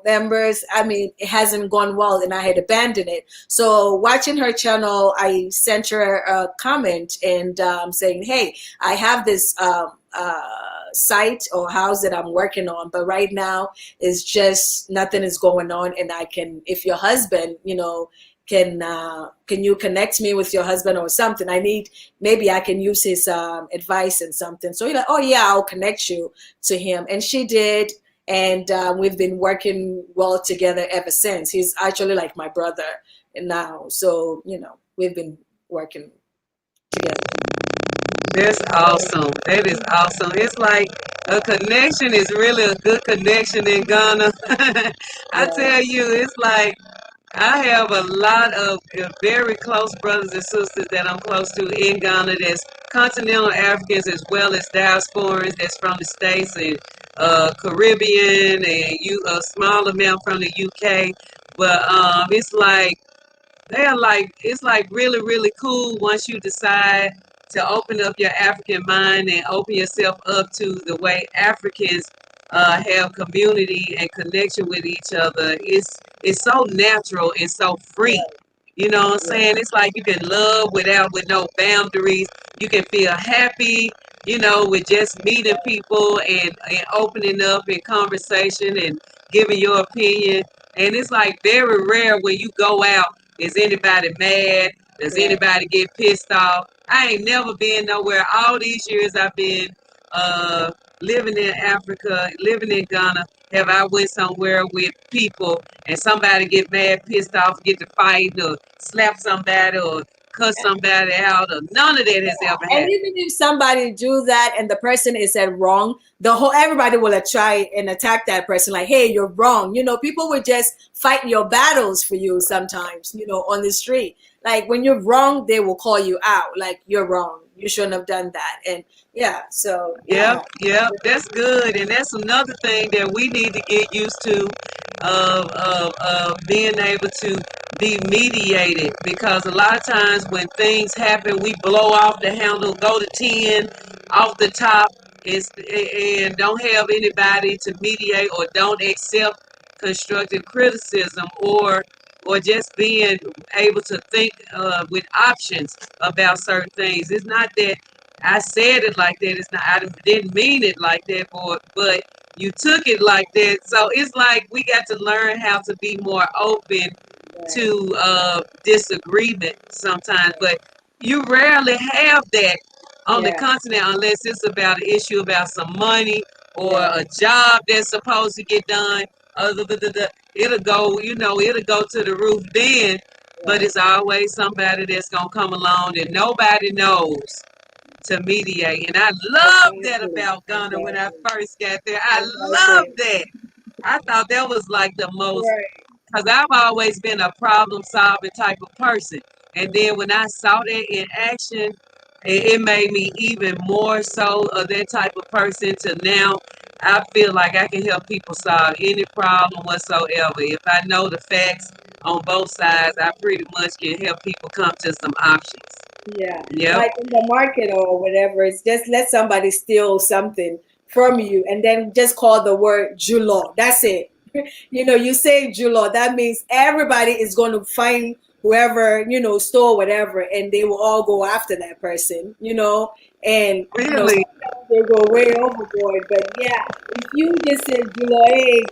members, I mean, it hasn't gone well, and I had abandoned it. So watching her channel, I sent her a comment and saying, hey, I have this site or house that I'm working on, but right now it's just nothing is going on, and I can, if your husband, can you connect me with your husband or something? Maybe I can use his advice and something. So he's like, oh yeah, I'll connect you to him, and she did, and we've been working well together ever since. He's actually like my brother now, so we've been working together. That's awesome. That is awesome. It's like a connection is really a good connection in Ghana. I tell you, it's like I have a lot of very close brothers and sisters that I'm close to in Ghana. That's Continental Africans as well as diasporans that's from the States and Caribbean, and a small amount from the UK. But it's like they're like, it's like really, really cool once you decide to open up your African mind and open yourself up to the way Africans have community and connection with each other. It's so natural and so free. You know what I'm saying? It's like you can love with no boundaries. You can feel happy, with just meeting people and opening up in conversation and giving your opinion. And it's like very rare when you go out. Is anybody mad? Does anybody get pissed off? I ain't never been nowhere. All these years I've been uh, living in Africa, living in Ghana. Have I went somewhere with people and somebody get mad, pissed off, get to fight or slap somebody or cuss somebody out, or none of that has ever And happened. even if somebody do that and the person is at wrong, everybody will try and attack that person like, hey, you're wrong. People will just fight your battles for you sometimes, on the street. Like when you're wrong, they will call you out like you're wrong. You shouldn't have done that. And so Yep, that's good, and that's another thing that we need to get used to, of being able to be mediated. Because a lot of times when things happen, we blow off the handle, go to 10, off the top, and don't have anybody to mediate or don't accept constructive criticism or just being able to think with options about certain things. It's not that I said it like that. It's not. I didn't mean it like that, but you took it like that. So it's like we got to learn how to be more open to disagreement sometimes. But you rarely have that on the continent unless it's about an issue about some money or a job that's supposed to get done. It'll go, it'll go to the roof then. But it's always somebody that's gonna come along that nobody knows to mediate. And I love that about Ghana when I first got there. I love that. I thought that was like the most, because I've always been a problem solving type of person. And then when I saw that in action, it made me even more so of that type of person to now I feel like I can help people solve any problem whatsoever. If I know the facts on both sides, I pretty much can help people come to some options. Yep. Like in the market or whatever, it's just let somebody steal something from you and then just call the word julo. That's it. You say julo, that means everybody is going to find whoever, stole whatever, and they will all go after that person, and Really? they go way overboard. But if you just say julo, hey,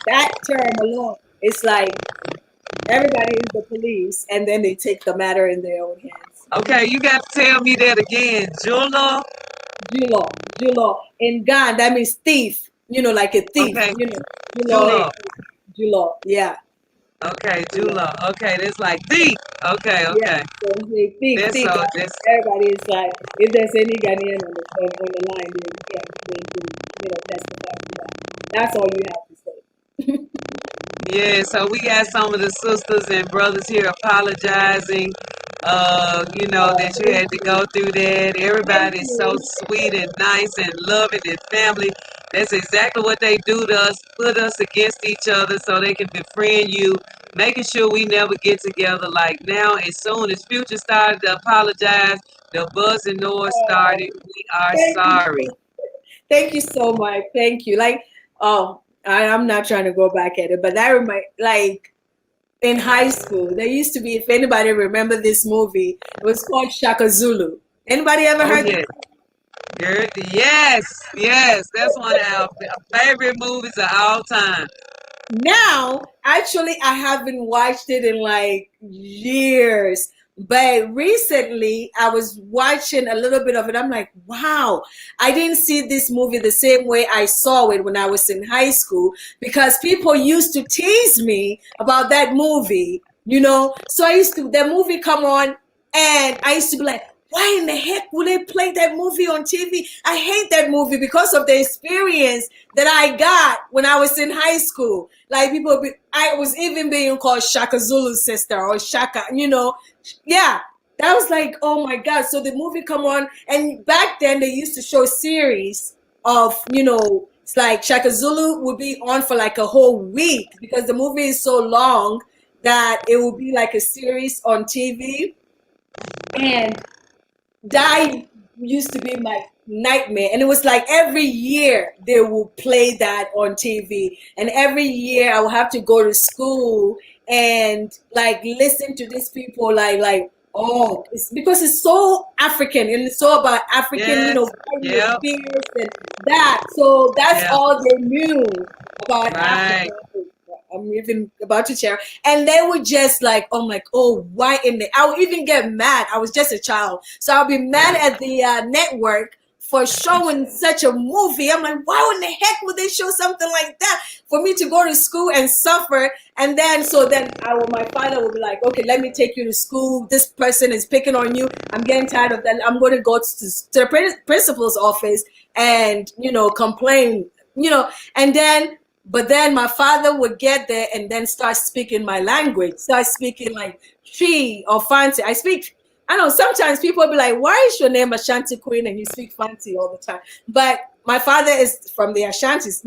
that term alone, it's like everybody is the police, and then they take the matter in their own hands. Okay, you got to tell me that again. Julo? Julo. In Ghana, that means thief. Like a thief. Okay. Julo. Julo. Yeah. Okay, Julo. Okay, that's like thief. Okay. Yeah. So thief. That's Thief. so. That's Everybody is like, if there's any Ghanaian on the line, they can testify to that. That's all you have to say. yeah. So we got some of the sisters and brothers here apologizing. That you had to go through that. Everybody is so sweet and nice and loving and family. That's exactly what they do to us, put us against each other so they can befriend you, making sure we never get together. Like now, as soon as Future started to apologize, the buzz and noise started. We are sorry. Thank you so much. Thank you. Like, I'm not trying to go back at it, but that like in high school, there used to be, if anybody remember this movie, it was called Shaka Zulu. Anybody ever heard yes. Yes. That's one of our favorite movies of all time. Now, actually, I haven't watched it in like years. But recently, I was watching a little bit of it. I'm like, wow, I didn't see this movie the same way I saw it when I was in high school because people used to tease me about that movie, So the movie come on and I used to be like, why in the heck would they play that movie on TV? I hate that movie because of the experience that I got when I was in high school. Like I was even being called Shaka Zulu's sister or Shaka, yeah. That was like, oh my God. So the movie come on, and back then they used to show series of, it's like Shaka Zulu would be on for like a whole week because the movie is so long that it would be like a series on TV. And that used to be my nightmare. And it was like every year they will play that on TV. And every year I will have to go to school and like listen to these people oh, it's because it's so African and it's so about African, Yes. various Yep. fears and that. So that's Yeah. all they knew about Right. Africa. I'm even about to share. And they would just like, I'm like, oh, why in the, I would even get mad. I was just a child. So I'll be mad at the network for showing such a movie. I'm like, why in the heck would they show something like that for me to go to school and suffer? And then, my father would be like, okay, let me take you to school. This person is picking on you. I'm getting tired of that. I'm going to go to the principal's office and, complain, and then, but then my father would get there and then start speaking my language, start speaking like Tree or Fancy. I know sometimes people will be like, why is your name Ashante Queen and you speak Fancy all the time? But my father is from the Ashantis,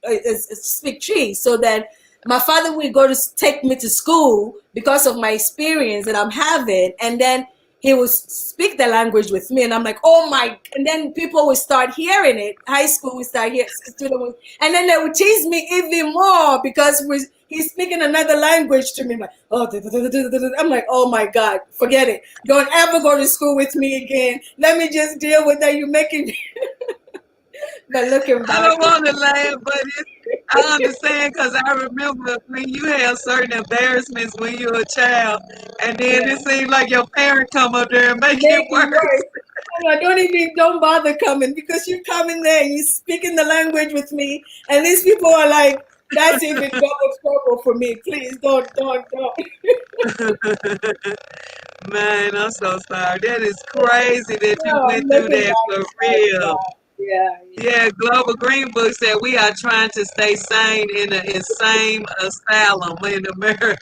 is speak Tree. So then my father would go to take me to school because of my experience that I'm having. And then he would speak the language with me, and I'm like, oh my! And then people would start hearing it. High school would start hearing, and then they would tease me even more because he's speaking another language to me. I'm like, oh, I'm like, oh my God, forget it! Don't ever go to school with me again. Let me just deal with that. You're making me. But looking back, I don't want to laugh, but I understand because I remember when you have certain embarrassments when you're a child, and then yeah, it seems like your parent come up there and make it make it worse. worse. I'm like, don't bother coming because you come in there and you speaking the language with me, and these people are like, that's even double trouble for me. Please don't. Man, I'm so sorry. That is crazy that you No, I'm went through looking that back. for It's like, real. yeah. Yeah, Global Green Book said we are trying to stay sane in an insane asylum in America.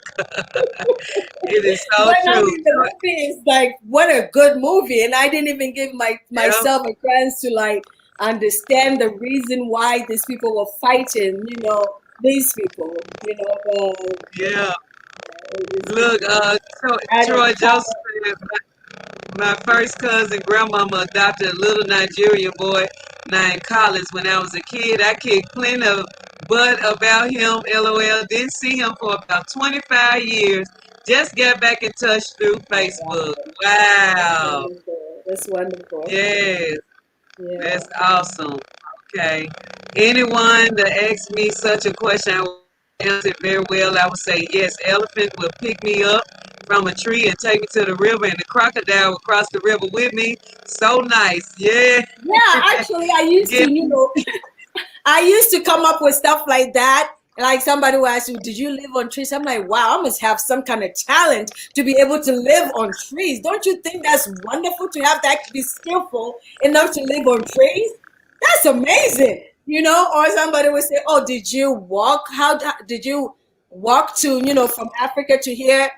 It is so But I true. mean, the movie is like, what a good movie, and I didn't even give Yep, myself a chance to like understand the reason why these people were fighting. These people. yeah. It's Look, out of Troy power. Joseph said my first cousin grandmama adopted a little Nigerian boy named Collins when I was a kid. I kicked plenty of butt about him, lol. Didn't see him for about 25 years. Just got back in touch through Facebook. Wow, that's Wow. wonderful. That's wonderful. Yes, Yeah. that's awesome. Okay. Anyone that asks me such a question, I will answer it very well. I would say yes. Elephant will pick me up from a tree and take me to the river, and the crocodile will cross the river with me. So nice. Yeah. Yeah, actually, I used to, Get I used to come up with stuff like that. Like somebody will ask you, did you live on trees? I'm like, wow, I must have some kind of talent to be able to live on trees. Don't you think that's wonderful to have that, be skillful enough to live on trees? That's amazing. Or somebody would say, oh, did you walk? Did you walk to, from Africa to here?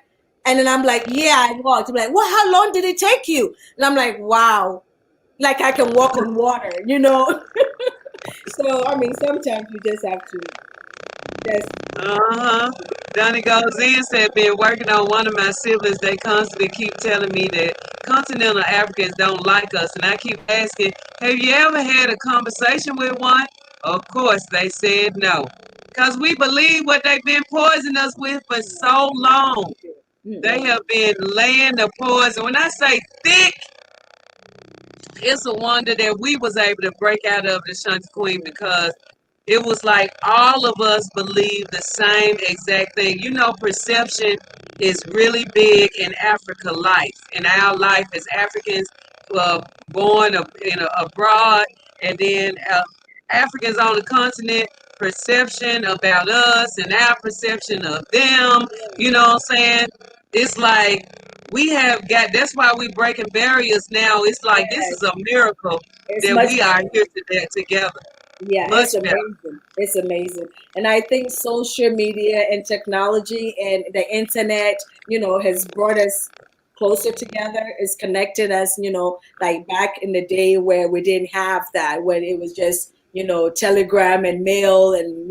And then I'm like, yeah, I walked. I'm like, well, how long did it take you? And I'm like, wow, like I can walk on water. So, I mean, sometimes you just have to just, Uh-huh. Donnie goes in said, been working on one of my siblings. They constantly keep telling me that Continental Africans don't like us. And I keep asking, have you ever had a conversation with one? Of course, they said no. Because we believe what they've been poisoning us with for so long. They mm, have been laying the poison. When I say thick, it's a wonder that we was able to break out of the Ashante Queen because it was like all of us believe the same exact thing. Perception is really big in Africa life, in our life as Africans born abroad, and then Africans on the continent, perception about us and our perception of them. You know what I'm saying? It's like we have got, that's why we breaking barriers now. It's like this Yes, is a miracle it's that much we are better. here today together. Yeah, Much it's better. amazing. It's amazing. And I think social media and technology and the internet, has brought us closer together. It's connected us, like back in the day where we didn't have that, when it was just, telegram and mail and,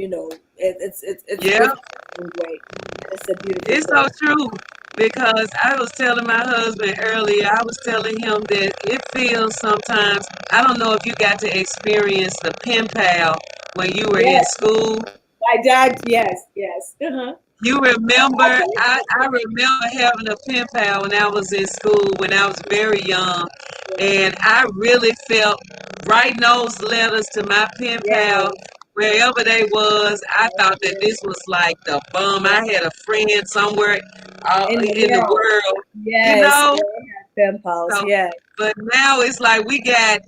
it's Yeah, great. And it's a beautiful it's so thing. true. Because I was telling my husband earlier, I was telling him that it feels sometimes, I don't know if you got to experience the pen pal when you were in Yes, school. my dad, yes, yes. Uh-huh. You remember, Okay. I remember having a pen pal when I was in school, when I was very young. Yeah. And I really felt writing those letters to my pen pal, Yes. wherever they was, I Yes. thought that Yes. this was like the bomb. Yes. I had a friend somewhere In the in the world. world, you Yes. know? Yeah, I have pen pals. So, Yeah. but now it's like we got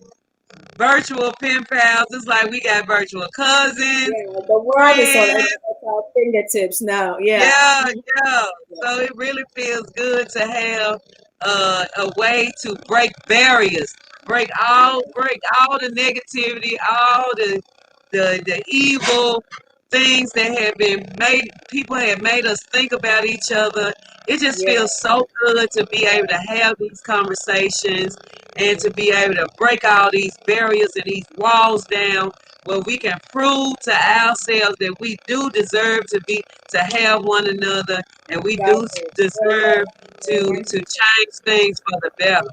virtual pen pals. It's like we got virtual cousins, Yeah. The world is on friends. at our fingertips now. Yeah. Yeah, yeah. Yeah. So it really feels good to have a way to break barriers, break all the negativity, all the evil things that have been made. People have made us think about each other. It just Yeah. feels so good to be able to have these conversations and to be able to break all these barriers and these walls down where we can prove to ourselves that we do deserve to have one another, and we do Exactly. deserve Mhm. to change things for the better.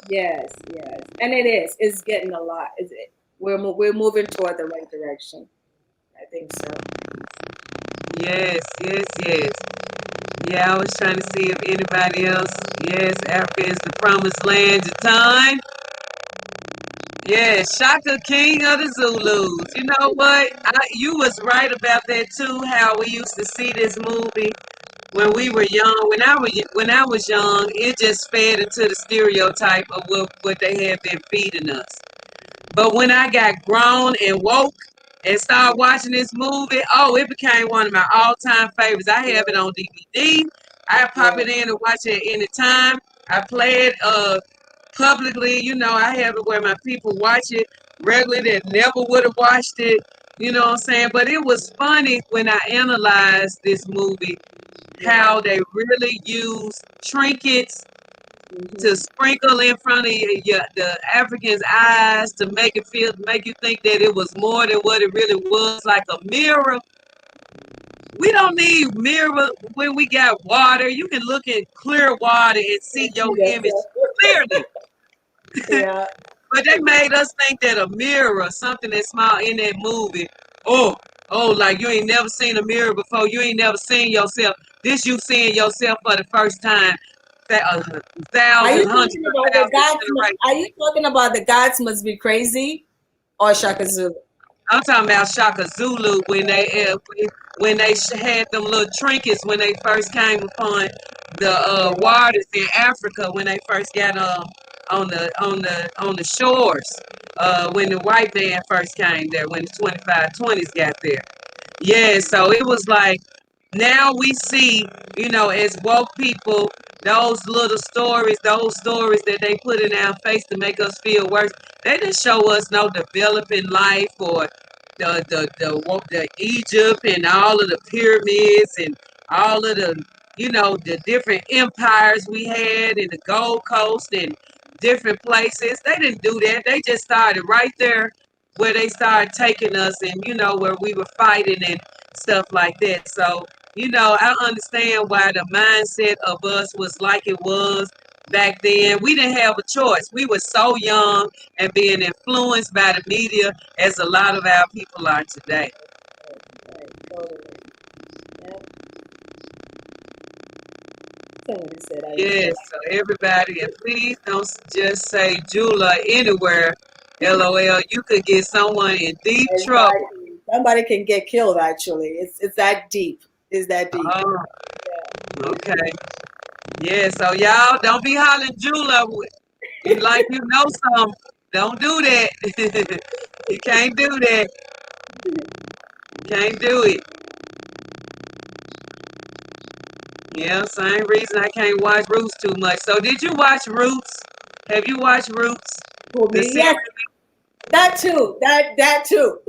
Yes. Yes. And it is. It's getting a lot. Is it? We're moving toward the right direction. I think so. Yes, yes, yes. Yeah, I was trying to see if anybody else. Yes, Africa is the promised land. Japan. Yes, Shaka King of the Zulus. You know what? You was right about that too. How we used to see this movie when we were young. When I was young, it just fed into the stereotype of what they had been feeding us. But when I got grown and woke and started watching this movie, oh, it became one of my all-time favorites. I have it Yeah. on DVD. I pop Yeah. it in and watch it any time. I play it publicly. I have it where my people watch it regularly that never would have watched it. You know what I'm saying? But it was funny when I analyzed this movie Yeah. how they really use trinkets to Hmm. sprinkle in front of the Africans' eyes to make you think that it was more than what it really was, like a mirror. We don't need mirror when we got water. You can look in clear water and see And your see image yourself. clearly. Yeah. But they made us think that a mirror, something that's small in that movie, oh, like you ain't never seen a mirror before. You ain't never seen yourself. This you seeing yourself for the first time. Are you Thousands, hundreds talking of about the thousands gods? generations. Are you talking about the gods must be crazy or Shaka Zulu? I'm talking about Shaka Zulu Okay. when they had them little trinkets when they first came upon the Yeah. waters in Africa when they first got on the shores when the white man first came there when the 2520s got there. Yeah, so it was like now we see, as woke people, those stories that they put in our face to make us feel worse. They didn't show us no developing life or the Egypt and all of the pyramids and all of the different empires we had in the Gold Coast and different places. They didn't do that. They just started right there where they started taking us and where we were fighting and stuff like that. So I understand why the mindset of us was like it was back then. We didn't have a choice. We were so young and being influenced by the media as a lot of our people are today. Right. Totally. Yeah. Somebody said I was Yes, so everybody, and please don't just say Jula anywhere. LOL, you could get someone in deep trouble. exactly. Somebody can get killed. Actually, it's that deep. It's that deep. Oh, okay. Yeah, so y'all don't be hollering Jula. You like you know some. Don't do that. You can't do that. You can't do it. Yeah, same reason I can't watch Roots too much. So did you watch Roots? Have you watched Roots? Who The me? series? Yes, that too. That too.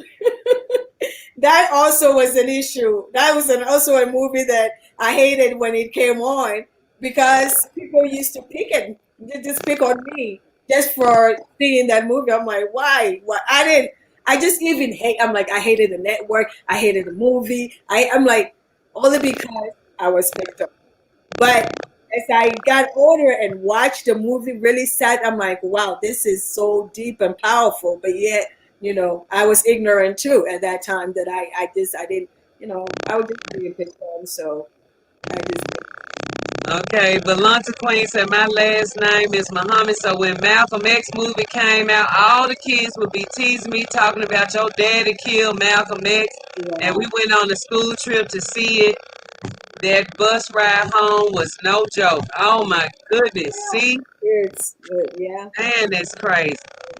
That also was an issue. That was also a movie that I hated when it came on because people used to pick it, they just pick on me just for seeing that movie. I'm like, why? Why? I didn't. I just even hate. I'm like, I hated the network. I hated the movie. I'm like, only because I was picked up. But as I got older and watched the movie really sad, I'm like, wow, this is so deep and powerful. But yet, I was ignorant too at that time that I didn't, I was just being picked on. So I just, Okay, Valanta Queen said my last name is Muhammad. So when Malcolm X movie came out, all the kids would be teasing me, talking about your daddy killed Malcolm X. And yeah, we went on a school trip to see it. That bus ride home was no joke. Oh my goodness. See? it's, yeah. Man, that's crazy.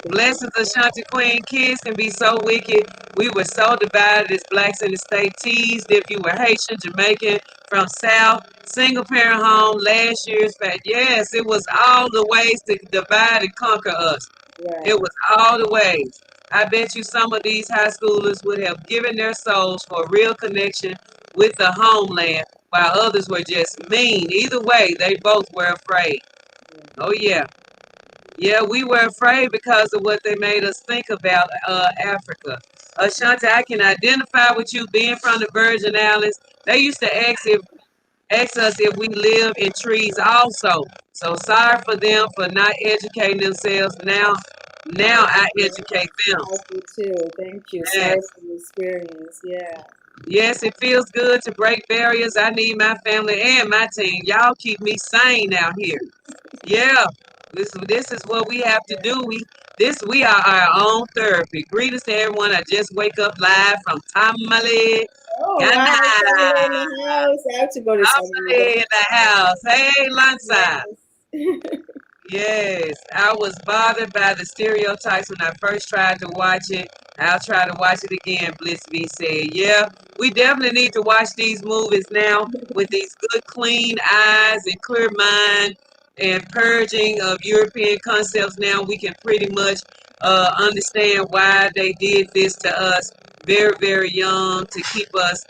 Blessings, Ashante Queen. Kids can be so wicked. We were so divided as blacks in the state. Teased if you were Haitian, Jamaican, from South, single parent home, last year's fact. Yes, it was all the ways to divide and conquer us. It Right. was all the ways. I bet you some of these high schoolers would have given their souls for a real connection with the homeland, while others were just mean. Either way, they both were afraid. Oh, yeah. Yeah, we were afraid because of what they made us think about Africa. Ashanti, I can identify with you being from the Virgin Islands. They used to ask us if we live in trees also. So sorry for them for not educating themselves. Now I educate them. I do too. Thank you. Sorry Yes. for the experience. Yeah. Yes, it feels good to break barriers. I need my family and my team. Y'all keep me sane out here. Yeah, this is what we have to do. We are our own therapy. Greetings to everyone. I just wake up live from Tamale, Oh, Ghana. wow. Family in the house. I have to go to Samuel. Tamale in the house. Hey, lunchtime. Yes. Yes, I was bothered by the stereotypes when I first tried to watch it. I'll try to watch it again, Bliss V said. Yeah, we definitely need to watch these movies now with these good, clean eyes and clear mind and purging of European concepts. Now we can pretty much understand why they did this to us very, very young to keep us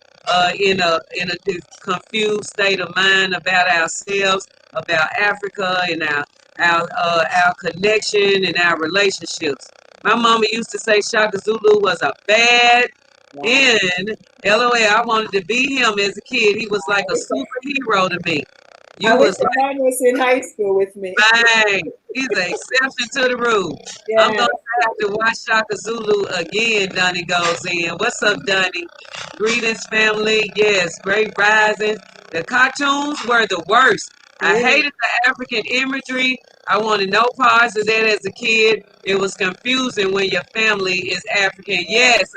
in a confused state of mind about ourselves, about Africa, and our connection and our relationships. My mama used to say Shaka Zulu was a bad Wow. end. LOL, I wanted to be him as a kid. He was like I a wish superhero to me. I You wish was the man was in high school with me. like, bang. He's an exception to the rule. I'm Yeah. going to have to watch Shaka Zulu again, Donnie goes in. What's up, Donnie? Greetings, family. Yes, great rising. The cartoons were the worst. I Really? hated the African imagery. I wanted no parts of that as a kid. It was confusing when your family is African. Yes,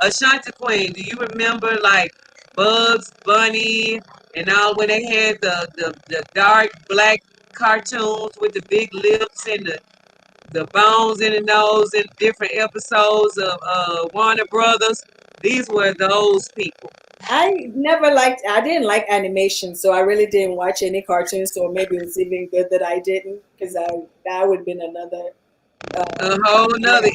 Ashante Queen, do you remember like Bugs Bunny and all when they had the dark black cartoons with the big lips and the bones in the nose in different episodes of Warner Brothers? These were those people. I didn't like animation, so I really didn't watch any cartoons, so maybe it was even good that I didn't, because that would have been another, A whole nother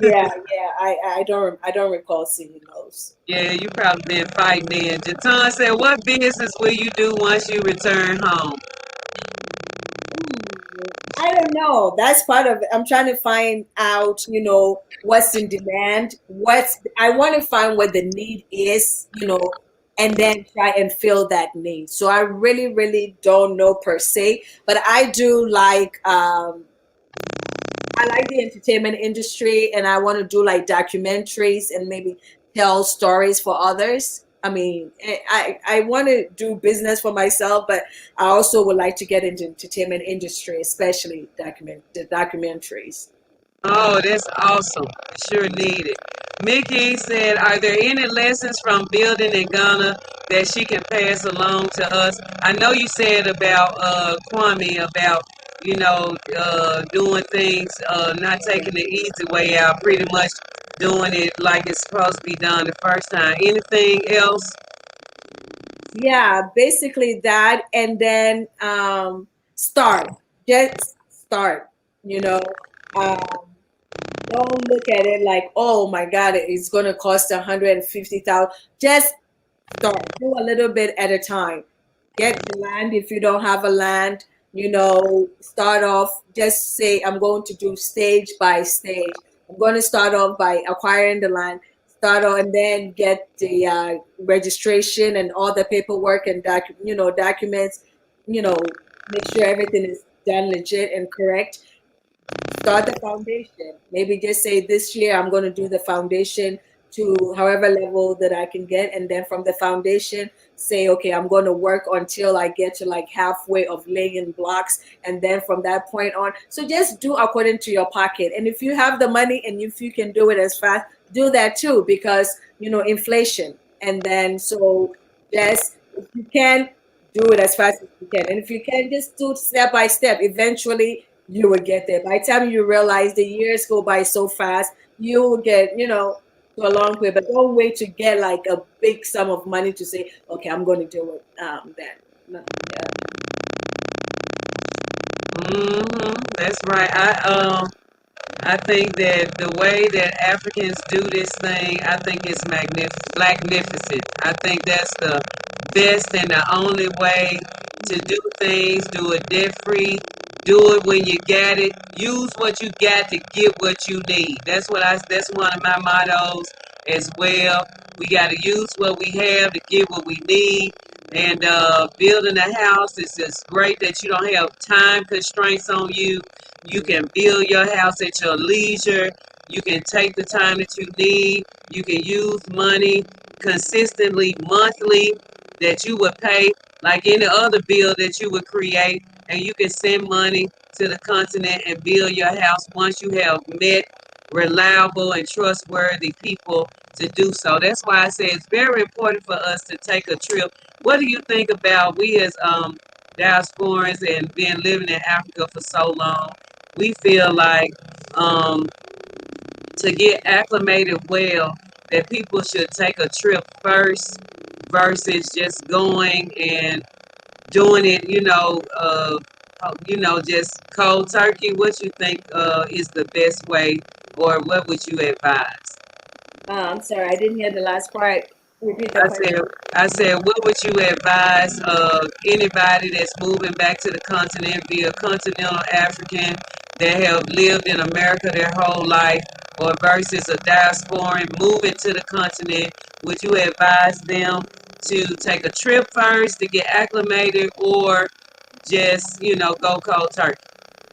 yeah, issue. yeah. I don't recall seeing those. Yeah, you probably been fighting then. Jatan said, what business will you do once you return home? I don't know. That's part of it. I'm trying to find out, what's in demand. I want to find what the need is, and then try and fill that need. So I really, really don't know per se, but I like the entertainment industry, and I want to do like documentaries and maybe tell stories for others. I mean, I want to do business for myself, but I also would like to get into entertainment industry, especially the documentaries. Oh, that's awesome. Sure need it. Mickey said, are there any lessons from building in Ghana that she can pass along to us? I know you said about Kwame, about, doing things, not taking the easy way out, pretty much doing it like it's supposed to be done the first time. Anything else? Yeah, basically that, and then start. Just start. You know, um, don't look at it like, oh my God, it's going to cost 150,000. Just start. Do a little bit at a time. Get the land if you don't have a land. You know, start off. Just say, I'm going to do stage by stage. I'm going to start off by acquiring the land. Start off and then get the registration and all the paperwork and documents. You know, make sure everything is done legit and correct. Start the foundation. Maybe just say this year I'm going to do the foundation to however level that I can get. And then from the foundation, say, okay, I'm going to work until I get to like halfway of laying blocks. And then from that point on, so just do according to your pocket. And if you have the money and if you can do it as fast, do that too, because, you know, inflation. And then so just, if you can, do it as fast as you can. And if you can, just do step by step. Eventually, you will get there. By the time you realize the years go by so fast, you will get, you know, to a long way. But don't wait to get like a big sum of money to say, okay, I'm going to do it then. No, yeah. That's right. I think that the way that Africans do this thing, I think it's magnificent. I think that's the best and the only way to do things. Do it debt free. Do it when you got it. Use what you got to get what you need. That's one of my mottos as well. We got to use what we have to get what we need. And building a house is just great that you don't have time constraints on you. You can build your house at your leisure. You can take the time that you need. You can use money consistently, monthly, that you would pay like any other bill that you would create. And you can send money to the continent and build your house once you have met reliable and trustworthy people to do so. That's why I say it's very important for us to take a trip. What do you think about we as diasporans and been living in Africa for so long? We feel like um, to get acclimated well, that people should take a trip first versus just going and doing it, just cold turkey. What you think is the best way, or what would you advise? I'm sorry, I didn't hear the last part. Repeat the I question. said, I said, what would you advise anybody that's moving back to the continent, be a continental African that have lived in America their whole life, or versus a diasporan moving to the continent? Would you advise them to take a trip first to get acclimated, or just go cold turkey?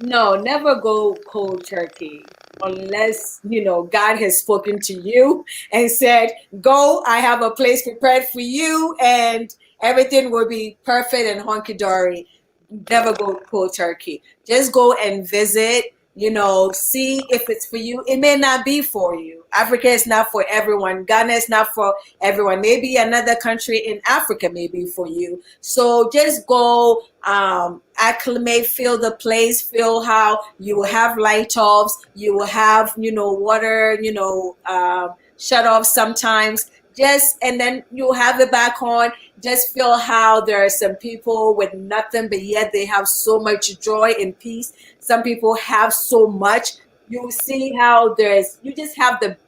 No, never go cold turkey unless, you know, God has spoken to you and said, go, I have a place prepared for you, and everything will be perfect and honky dory. Never go cold turkey. Just go and visit, you know, see if it's for you. It may not be for you. Africa is not for everyone. Ghana is not for everyone. Maybe another country in Africa may be for you. So just go, acclimate, feel the place, feel how you will have light offs, you will have, you know, water, you know, shut off sometimes. Just and then you have it back on. Just feel how there are some people with nothing, but yet they have so much joy and peace. Some people have so much. You see how you just have the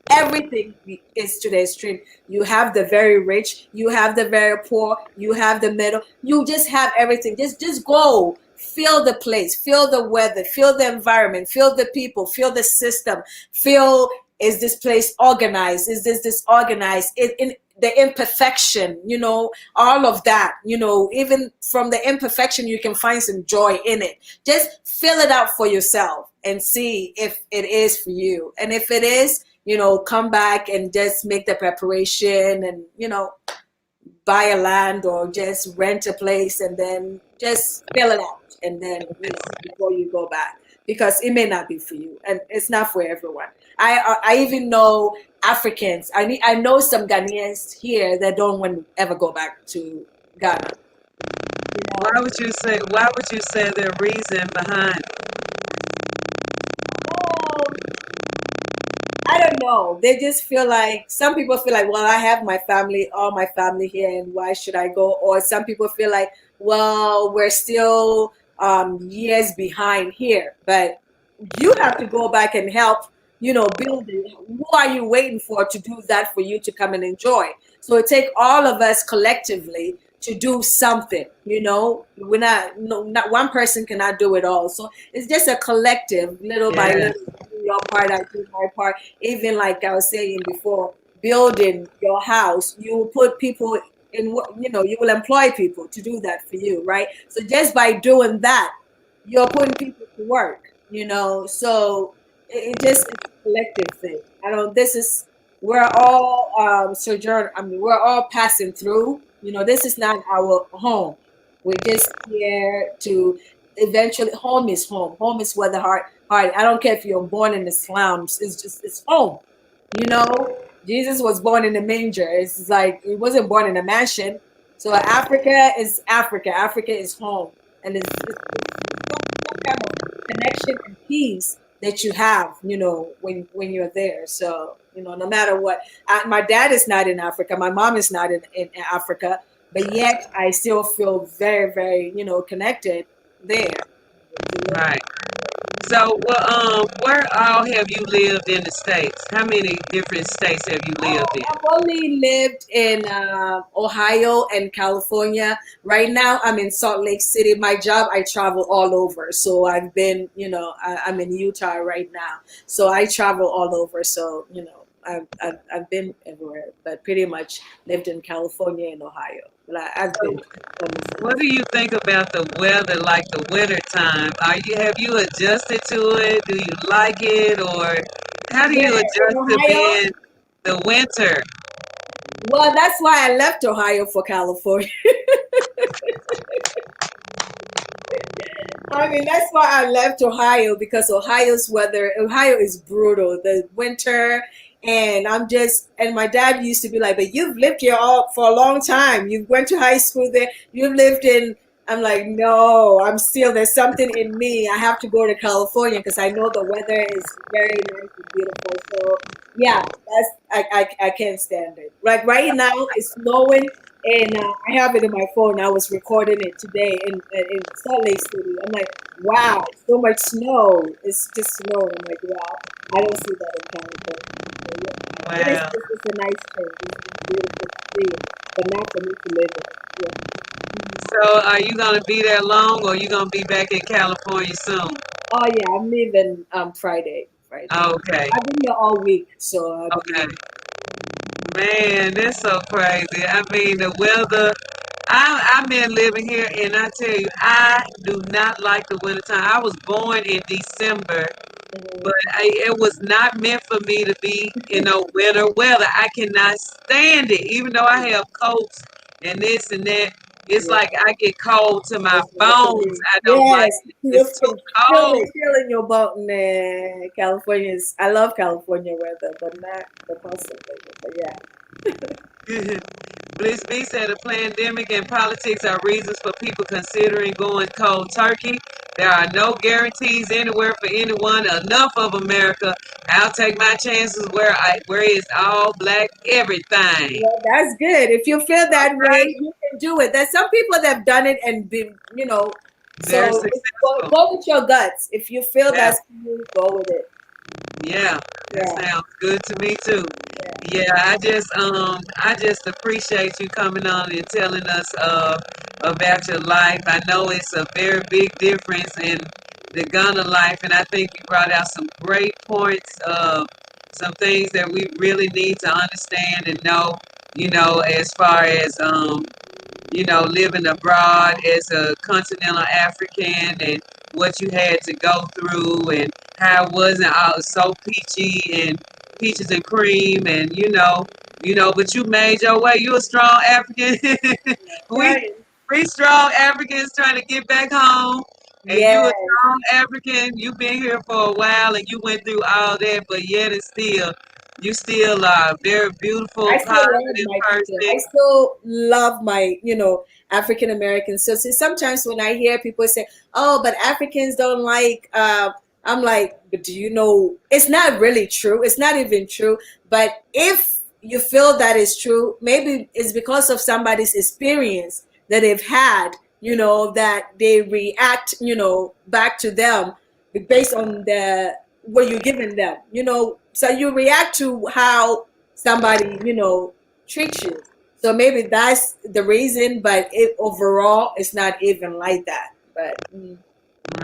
everything is to the extreme. You have the very rich, you have the very poor, you have the middle. You just have everything. Just go. Feel the place, feel the weather, feel the environment, feel the people, feel the system, feel, is this place organized? Is this disorganized? In the imperfection, you know, all of that, you know, even from the imperfection, you can find some joy in it. Just fill it out for yourself and see if it is for you. And if it is, you know, come back and just make the preparation and, you know, buy a land or just rent a place and then just fill it out and then, you know, before you go back, because it may not be for you and it's not for everyone. I even know Africans. I know some Ghanaians here that don't want to ever go back to Ghana. You Why know, would you say? Why would you say the reason behind it? oh, I don't don't know. They just feel like, some people feel like, well, I have my family, all my family here, and why should I go? Or some people feel like, well, we're still years behind here, but you have to go back and help, build it. Who are you waiting for to do that for you to come and enjoy? So it take all of us collectively to do something. We're not, no, not one person cannot do it all. So it's just a collective, little by Yeah. little. You do your part, I do my part. Even like I was saying before, building your house, you will put people in, you will employ people to do that for you, right? So just by doing that, you're putting people to work, so it just is a collective thing. I don't, this is, we're all sojourn, I mean, we're all passing through. This is not our home. We're just here to eventually, home is home. Home is where the heart. I don't care if you're born in the slums, it's just, it's home. you know Jesus was born in a manger. It's like he wasn't born in a mansion. So Africa is Africa. Africa is home. And it's some kind of connection and peace that you have, when you're there. So, no matter what, my dad is not in Africa. My mom is not in Africa, but yet I still feel very, very, connected there. Right. So, well, where all have you lived in the States? How many different states have you lived Oh, in? I've only lived in Ohio and California. Right now, I'm in Salt Lake City. My job, I travel all over. So I've been, I'm in Utah right now. So I travel all over. So, I've been everywhere, but pretty much lived in California and Ohio. But I've So, been almost what do you think about the weather, like the winter time? Have you adjusted to it? Do you like it, or how do you where in adjust to Ohio. being the winter? Well, that's why I left Ohio for California. I mean, that's why I left Ohio, because Ohio is brutal. The winter, and and my dad used to be like, but you've lived here all for a long time. You went to high school there. You've lived in, I'm like, no, there's something in me. I have to go to California because I know the weather is very nice and beautiful. So yeah, I can't stand it. Like right now, it's snowing. And I have it in my phone. I was recording it today in Salt Lake City. I'm like, wow, so much snow. It's just snow. I'm like, wow, I don't see that in California. So, yeah. Wow. It's a nice change. It's beautiful to see it, but not for me to live in it. Yeah. So, are you gonna be there long, or are you gonna be back in California soon? Oh yeah, I'm leaving Friday. Friday. Okay. I've been here all week, so I'll be Okay. leaving. Man, that's so crazy. I mean, the weather. I've been living here, and I tell you, I do not like the wintertime. I was born in December, but it was not meant for me to be in no winter weather. I cannot stand it, even though I have coats and this and that. It's Yeah. like I get cold to my That's not for bones. me. I don't like Yes, it. you It's too can cold. feel in your boat. Nah, California's. I love California weather, but not the cost of living. But yeah. Bliss B said a pandemic and politics are reasons for people considering going cold turkey. There are no guarantees anywhere for anyone. Enough of America. I'll take my chances where it's all black everything. Well, that's good. If you feel that way, Okay? you can do it. There's some people that have done it and been, Very so successful. go with your guts. If you feel Yeah. that's for you, go with it. Yeah, that Yeah, sounds good to me too. yeah. Yeah, I just appreciate you coming on and telling us about your life. I know it's a very big difference in the Ghana life, and I think you brought out some great points of some things that we really need to understand and know, as far as living abroad as a continental African and what you had to go through and how it wasn't all so peachy and peaches and cream and but you made your way. You a strong African. we Right. we strong Africans trying to get back home. And you a Yes. strong African. You've been here for a while and you went through all that, but yet and still, you still are a very beautiful, I still love positive my people. person. I still love my, African Americans. So, sometimes when I hear people say, "Oh, but Africans don't like I'm like, but do you know? It's not really true. It's not even true. But if you feel that is true, maybe it's because of somebody's experience that they've had, that they react, back to them based on the what you're giving them, So you react to how somebody, treats you. So maybe that's the reason, but overall, it's not even like that. But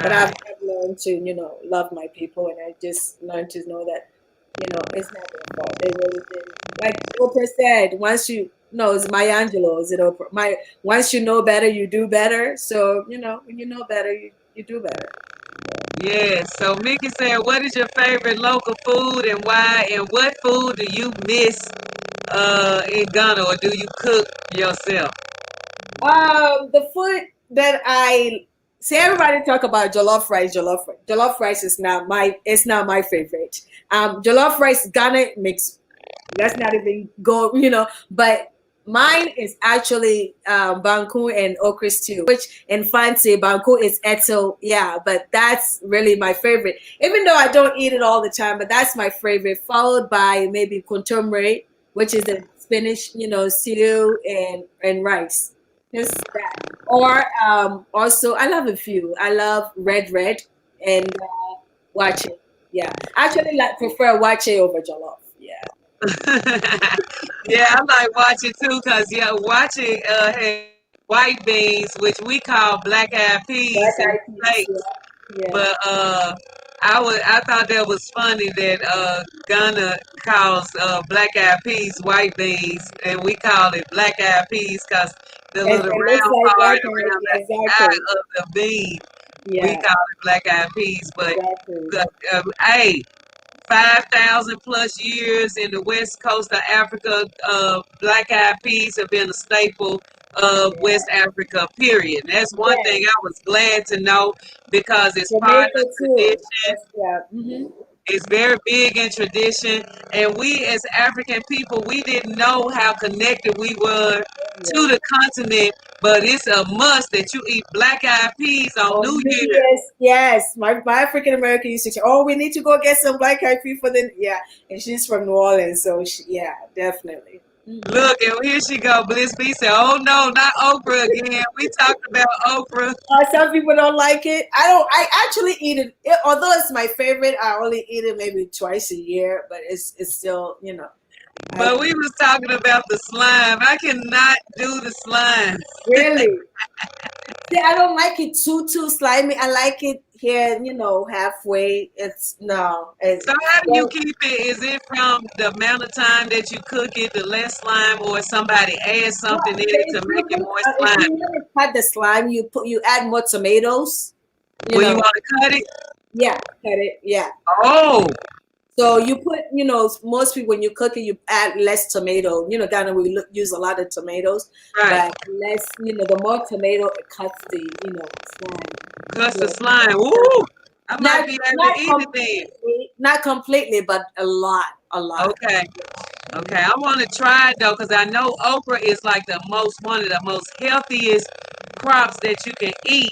I've Right. learned to, love my people, and I just learned to know that, it's not their fault. They really did. Like Oprah said, once you no, it's Maya Angelou, is it Oprah? Once you know better, you do better. So, when you know better, you do better. Yeah. So Mickey said, what is your favorite local food and why? And what food do you miss in Ghana, or do you cook yourself? The food that I see everybody talk about jollof rice, jollof rice. Jollof rice is not my favorite. Jollof rice, Ghana makes, let's not even go, but mine is actually banku and okra stew, which in fancy banku is eto, yeah, but that's really my favorite. Even though I don't eat it all the time, but that's my favorite, followed by maybe kontomire, which is the spinach, stew and rice. Just that. Or also, I love a few. I love red and wache. Yeah, actually, like prefer wache over jollof. Yeah, Yeah, I like watching too, cause yeah, watching has white beans, which we call black eyed peas black in eyed the peas. States. Yeah, yeah, But I thought that was funny that Ghana calls black eyed peas white beans, and we call it black eyed peas because the and little it looks round like part black eyed. around Yeah, the eye exactly. of the bean, we Yeah, call it black eyed peas. But exactly. hey, 5,000 plus years in the west coast of Africa, black eyed peas have been a staple of Yeah. West Africa, period. That's one thing Yes, I was glad to know because it's part Jamaica of too. tradition. That's yeah. It's very big in tradition. And we as African people, we didn't know how connected we were Yeah. to the continent, but it's a must that you eat black eyed peas on On New New Year. Year's, yes, my African American used to say, "Oh, we need to go get some black eyed peas for the yeah," and she's from New Orleans, so yeah, definitely. Look, and here she go. Bliss B said, "Oh no, not okra again. We talked about okra, Some people don't like it. I don't. I actually eat it. Although it's my favorite, I only eat it maybe twice a year. But it's still, I but we was talking about the slime. I cannot do the slime. really see. I don't like it too slimy. I like it here, halfway. It's no. So how do you keep it? Is it from the amount of time that you cook it, the less slime, or somebody adds Well, something in it if to you make it put, more if you slimy? want to cut the slime, you add more tomatoes. You When you know, want to cut it? yeah, cut it. Yeah. Oh, So you put, most people when you cook it, you add less tomato. Ghana we use a lot of tomatoes, right. but less. The more tomato it cuts the, slime. Cuts the Yeah. slime. Woo! I might Not be able to not eat it then. completely, but a lot, a lot. Okay. Mhm. Okay, I want to try it though, because I know okra is like one of the most healthiest crops that you can eat.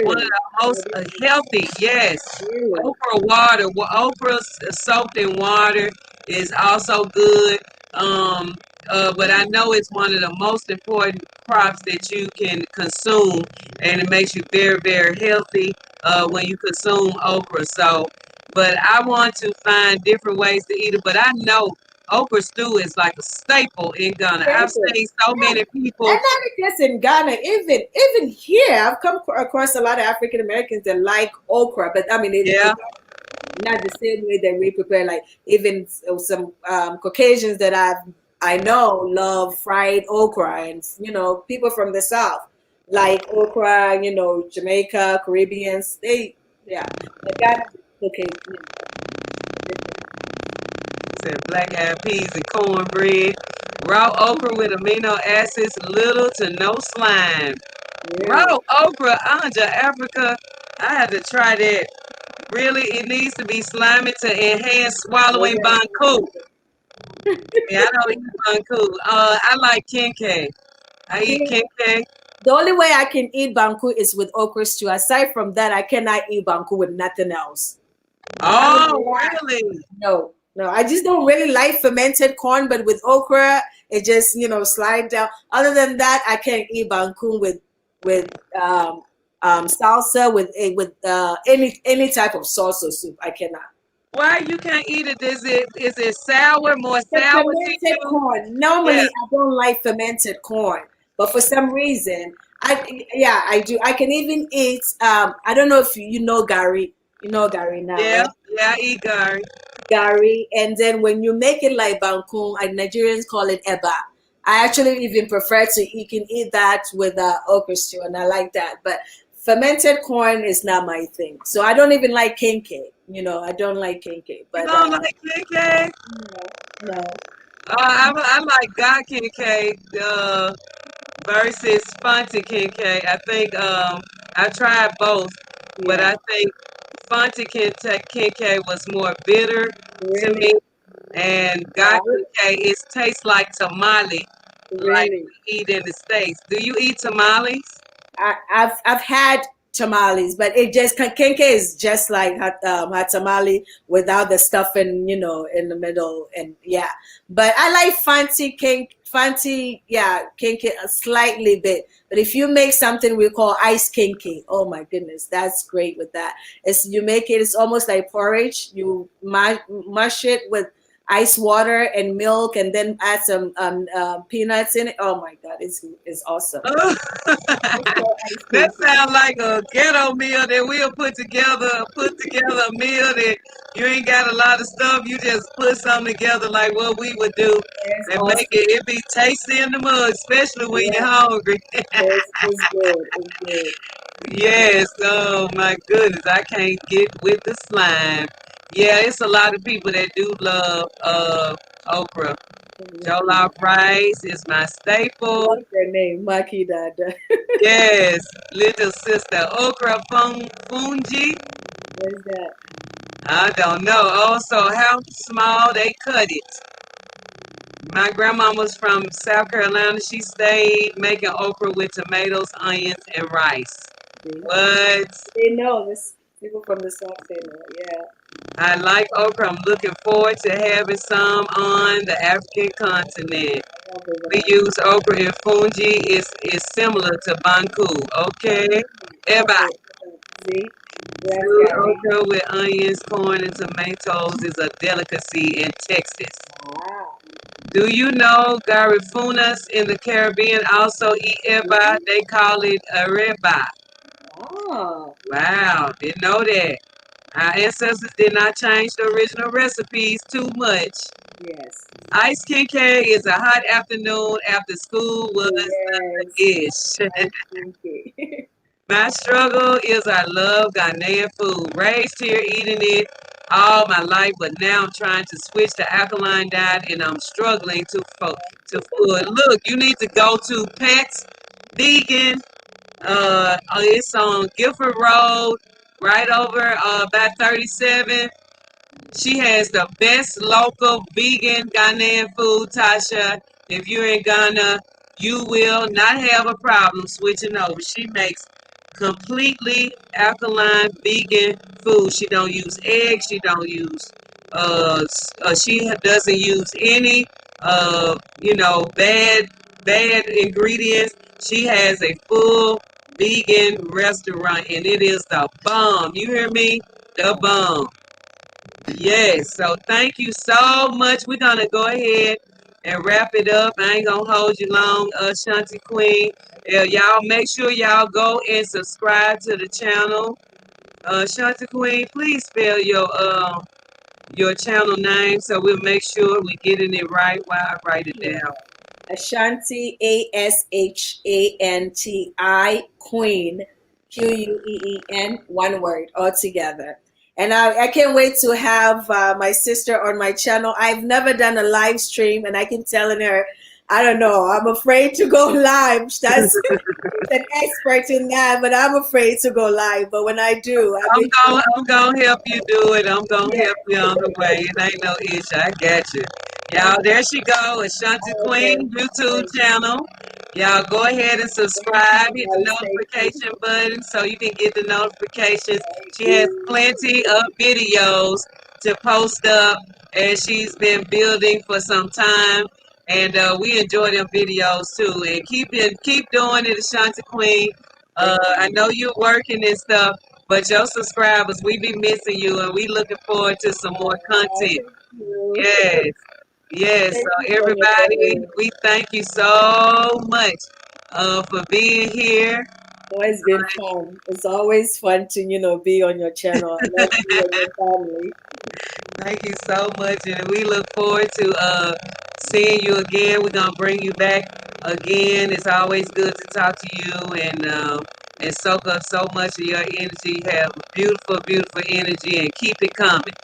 One of Really, the most healthy, yes. really. Okra water, okra soaked in water is also good. Um, but I know it's one of the most important crops that you can consume, and it makes you very, very healthy when you consume okra. So, but I want to find different ways to eat it. But I know okra stew is like a staple in Ghana. I've Staple. seen so Yeah. many people. And not just in Ghana, even here, I've come across a lot of African Americans that like okra, but I mean, Yeah, it's not the same way that we prepare. Like even some Caucasians that I know love fried okra, and people from the South like okra. Jamaica, Caribbeans, they yeah, but Ghana okay, different. said black eyed peas and cornbread, raw okra with amino acids, little to no slime. Raw Really. okra, Anja, Africa. I had to try that. Really, it needs to be slimy to enhance swallowing banku. Yeah, I don't eat banku. I like kenke. I eat See, kenke. the only way I can eat banku is with okra stew. Aside from that, I cannot eat banku with nothing else. Oh, really? No, I just don't really like fermented corn, but with okra, it just, slide down. Other than that, I can't eat bankun with salsa, with any type of sauce or soup. I cannot. Why you can't eat it? Is it sour, more The sour to fermented you? corn. Yeah, Normally, I don't like fermented corn, but for some reason, I do. I can even eat. I don't know if you know Gary. You know Gary now, yeah, right? yeah, I eat Gary. Gary, and then when you make it like bankun, Nigerians call it eba. I actually even prefer to you can eat that with okra stew, and I like that. But fermented corn is not my thing, so I don't even like kenke. I don't like kenke. You But don't like KK? no, no, I like God KK versus Fonte KK. I think I tried both, but yeah, I think Fonte KK was more bitter to me, really, and God wow, KK it tastes like tamale, like really. we eat in the States. Do you eat tamales? I've had tamales, but it just kenke is just like hot tamale without the stuffing, in the middle, and yeah. But I like fancy, yeah, kenke a slightly bit. But if you make something we call ice kenke, oh my goodness, that's great with that. You make it, it's almost like porridge. You mush it with ice water and milk, and then add some peanuts in it. Oh my God, it's awesome. It's called ice That cream. sounds like a ghetto meal that we'll put together a meal that you ain't got a lot of stuff. You just put something together like what we would do It's and make awesome. it be tasty in the mud, especially when you're Yeah, hungry. it's good. It's good. Yes, oh my goodness, I can't get with the slime. Yeah, it's a lot of people that do love okra. Mhm. Jollof rice is my I staple. like their name, Maki Dada. Yes, little sister okra fungi. What is that? I don't know. Also, how small they cut it. My grandmama's from South Carolina. She stayed making okra with tomatoes, onions, and rice. See? What? They know this. People from the South, they know. Yeah. I like okra. I'm looking forward to having some on the African continent. I love it when We I use okra and fungi. It's similar to banku. Okay. Eba. okay. See? That's Stewed Gary. okra with onions, corn, and tomatoes is a delicacy in Texas. Wow. Do you know Garifunas in the Caribbean also eat eba? They call it areba. Oh, Wow, didn't know that. Our ancestors did not change the original recipes too much. yes. Ice Kincaid is a hot afternoon after school was Yes. a ish. I think it. My struggle is I love Ghanaian food. Raised here eating it all my life, but now I'm trying to switch to alkaline diet and I'm struggling to food. Look, you need to go to Pets Vegan. It's on Guilford Road, right over by 37. She has the best local vegan Ghanaian food, Tasha. If you're in Ghana, you will not have a problem switching over. She makes completely alkaline vegan food. She don't use eggs. She don't use she doesn't use any bad ingredients. She has a full vegan restaurant and it is the bomb. You hear me? The bomb. Yes, so thank you so much. We're gonna go ahead and wrap it up. I ain't gonna hold you long, Ashante Queen. Yeah, y'all make sure y'all go and subscribe to the channel. Ashante Queen, please spell your channel name so we'll make sure we getting it right while I write it Yeah. down. Ashanti, Ashanti, Queen, Queen, one word all together. And I can't wait to have my sister on my channel. I've never done a live stream, and I keep telling her, I don't know, I'm afraid to go live. She's an expert in that, but I'm afraid to go live. But when I do, I make sure. I'm gonna help you do it. I'm gonna Yeah, help you on the way. It ain't no issue. I got you. Y'all, there she go. Ashanti okay. Queen YouTube channel. Y'all go ahead and subscribe. Hit the Guys, thank you. notification button so you can get the notifications. Thank She has you. plenty of videos to post up as she's been building for some time. And we enjoy them videos too. And keep doing it, Ashante Queen. Thank I you. know you're working and stuff, but your subscribers, we be missing you, and we looking forward to some more content. Thank you. Yes. Yes, Thank you so so much, everybody, everyone. we thank you so much for being here. Oh, it's been fun. It's always fun to, be on your channel. I love you and your family. Thank you so much, and we look forward to seeing you again. We're gonna bring you back again. It's always good to talk to you and soak up so much of your energy. You have beautiful, beautiful energy, and keep it coming.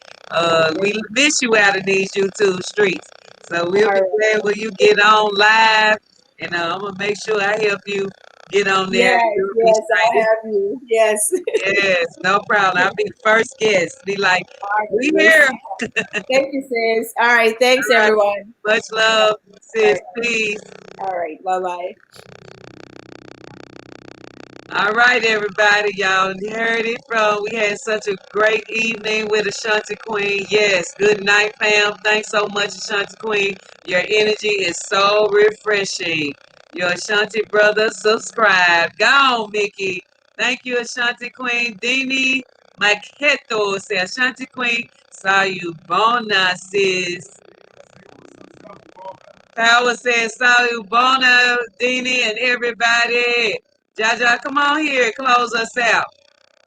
We Thank miss you out in these YouTube streets, so you. we'll All be right. glad when you get on live, and I'm gonna make sure I help you get on there. Yes, You'll be yes, I'll straight. have you. Yes. Yes, no problem. I'll be the first guest. Be like, All right, we sis. here. Thank you, sis. All right. Thanks, All right. everyone. Much love, All sis. right. Peace. All right. Bye-bye. All right, everybody. Y'all heard it from. We had such a great evening with Ashante Queen. Yes. Good night, fam. Thanks so much, Ashante Queen. Your energy is so refreshing. Your Ashanti brother, subscribe. Go on, Mickey. Thank you, Ashante Queen. Dini Maketo say Ashanti Queen. Saw you bona, sis. Power says Salu Bona, Dini, and everybody. Jaja, come on here, close us out.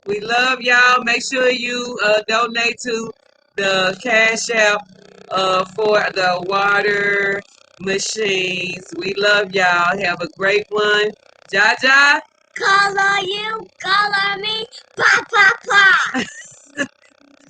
We love y'all. Make sure you donate to the Cash App for the water machines. We love y'all. Have a great one. Jaja. Color you, color me, pa pa pa.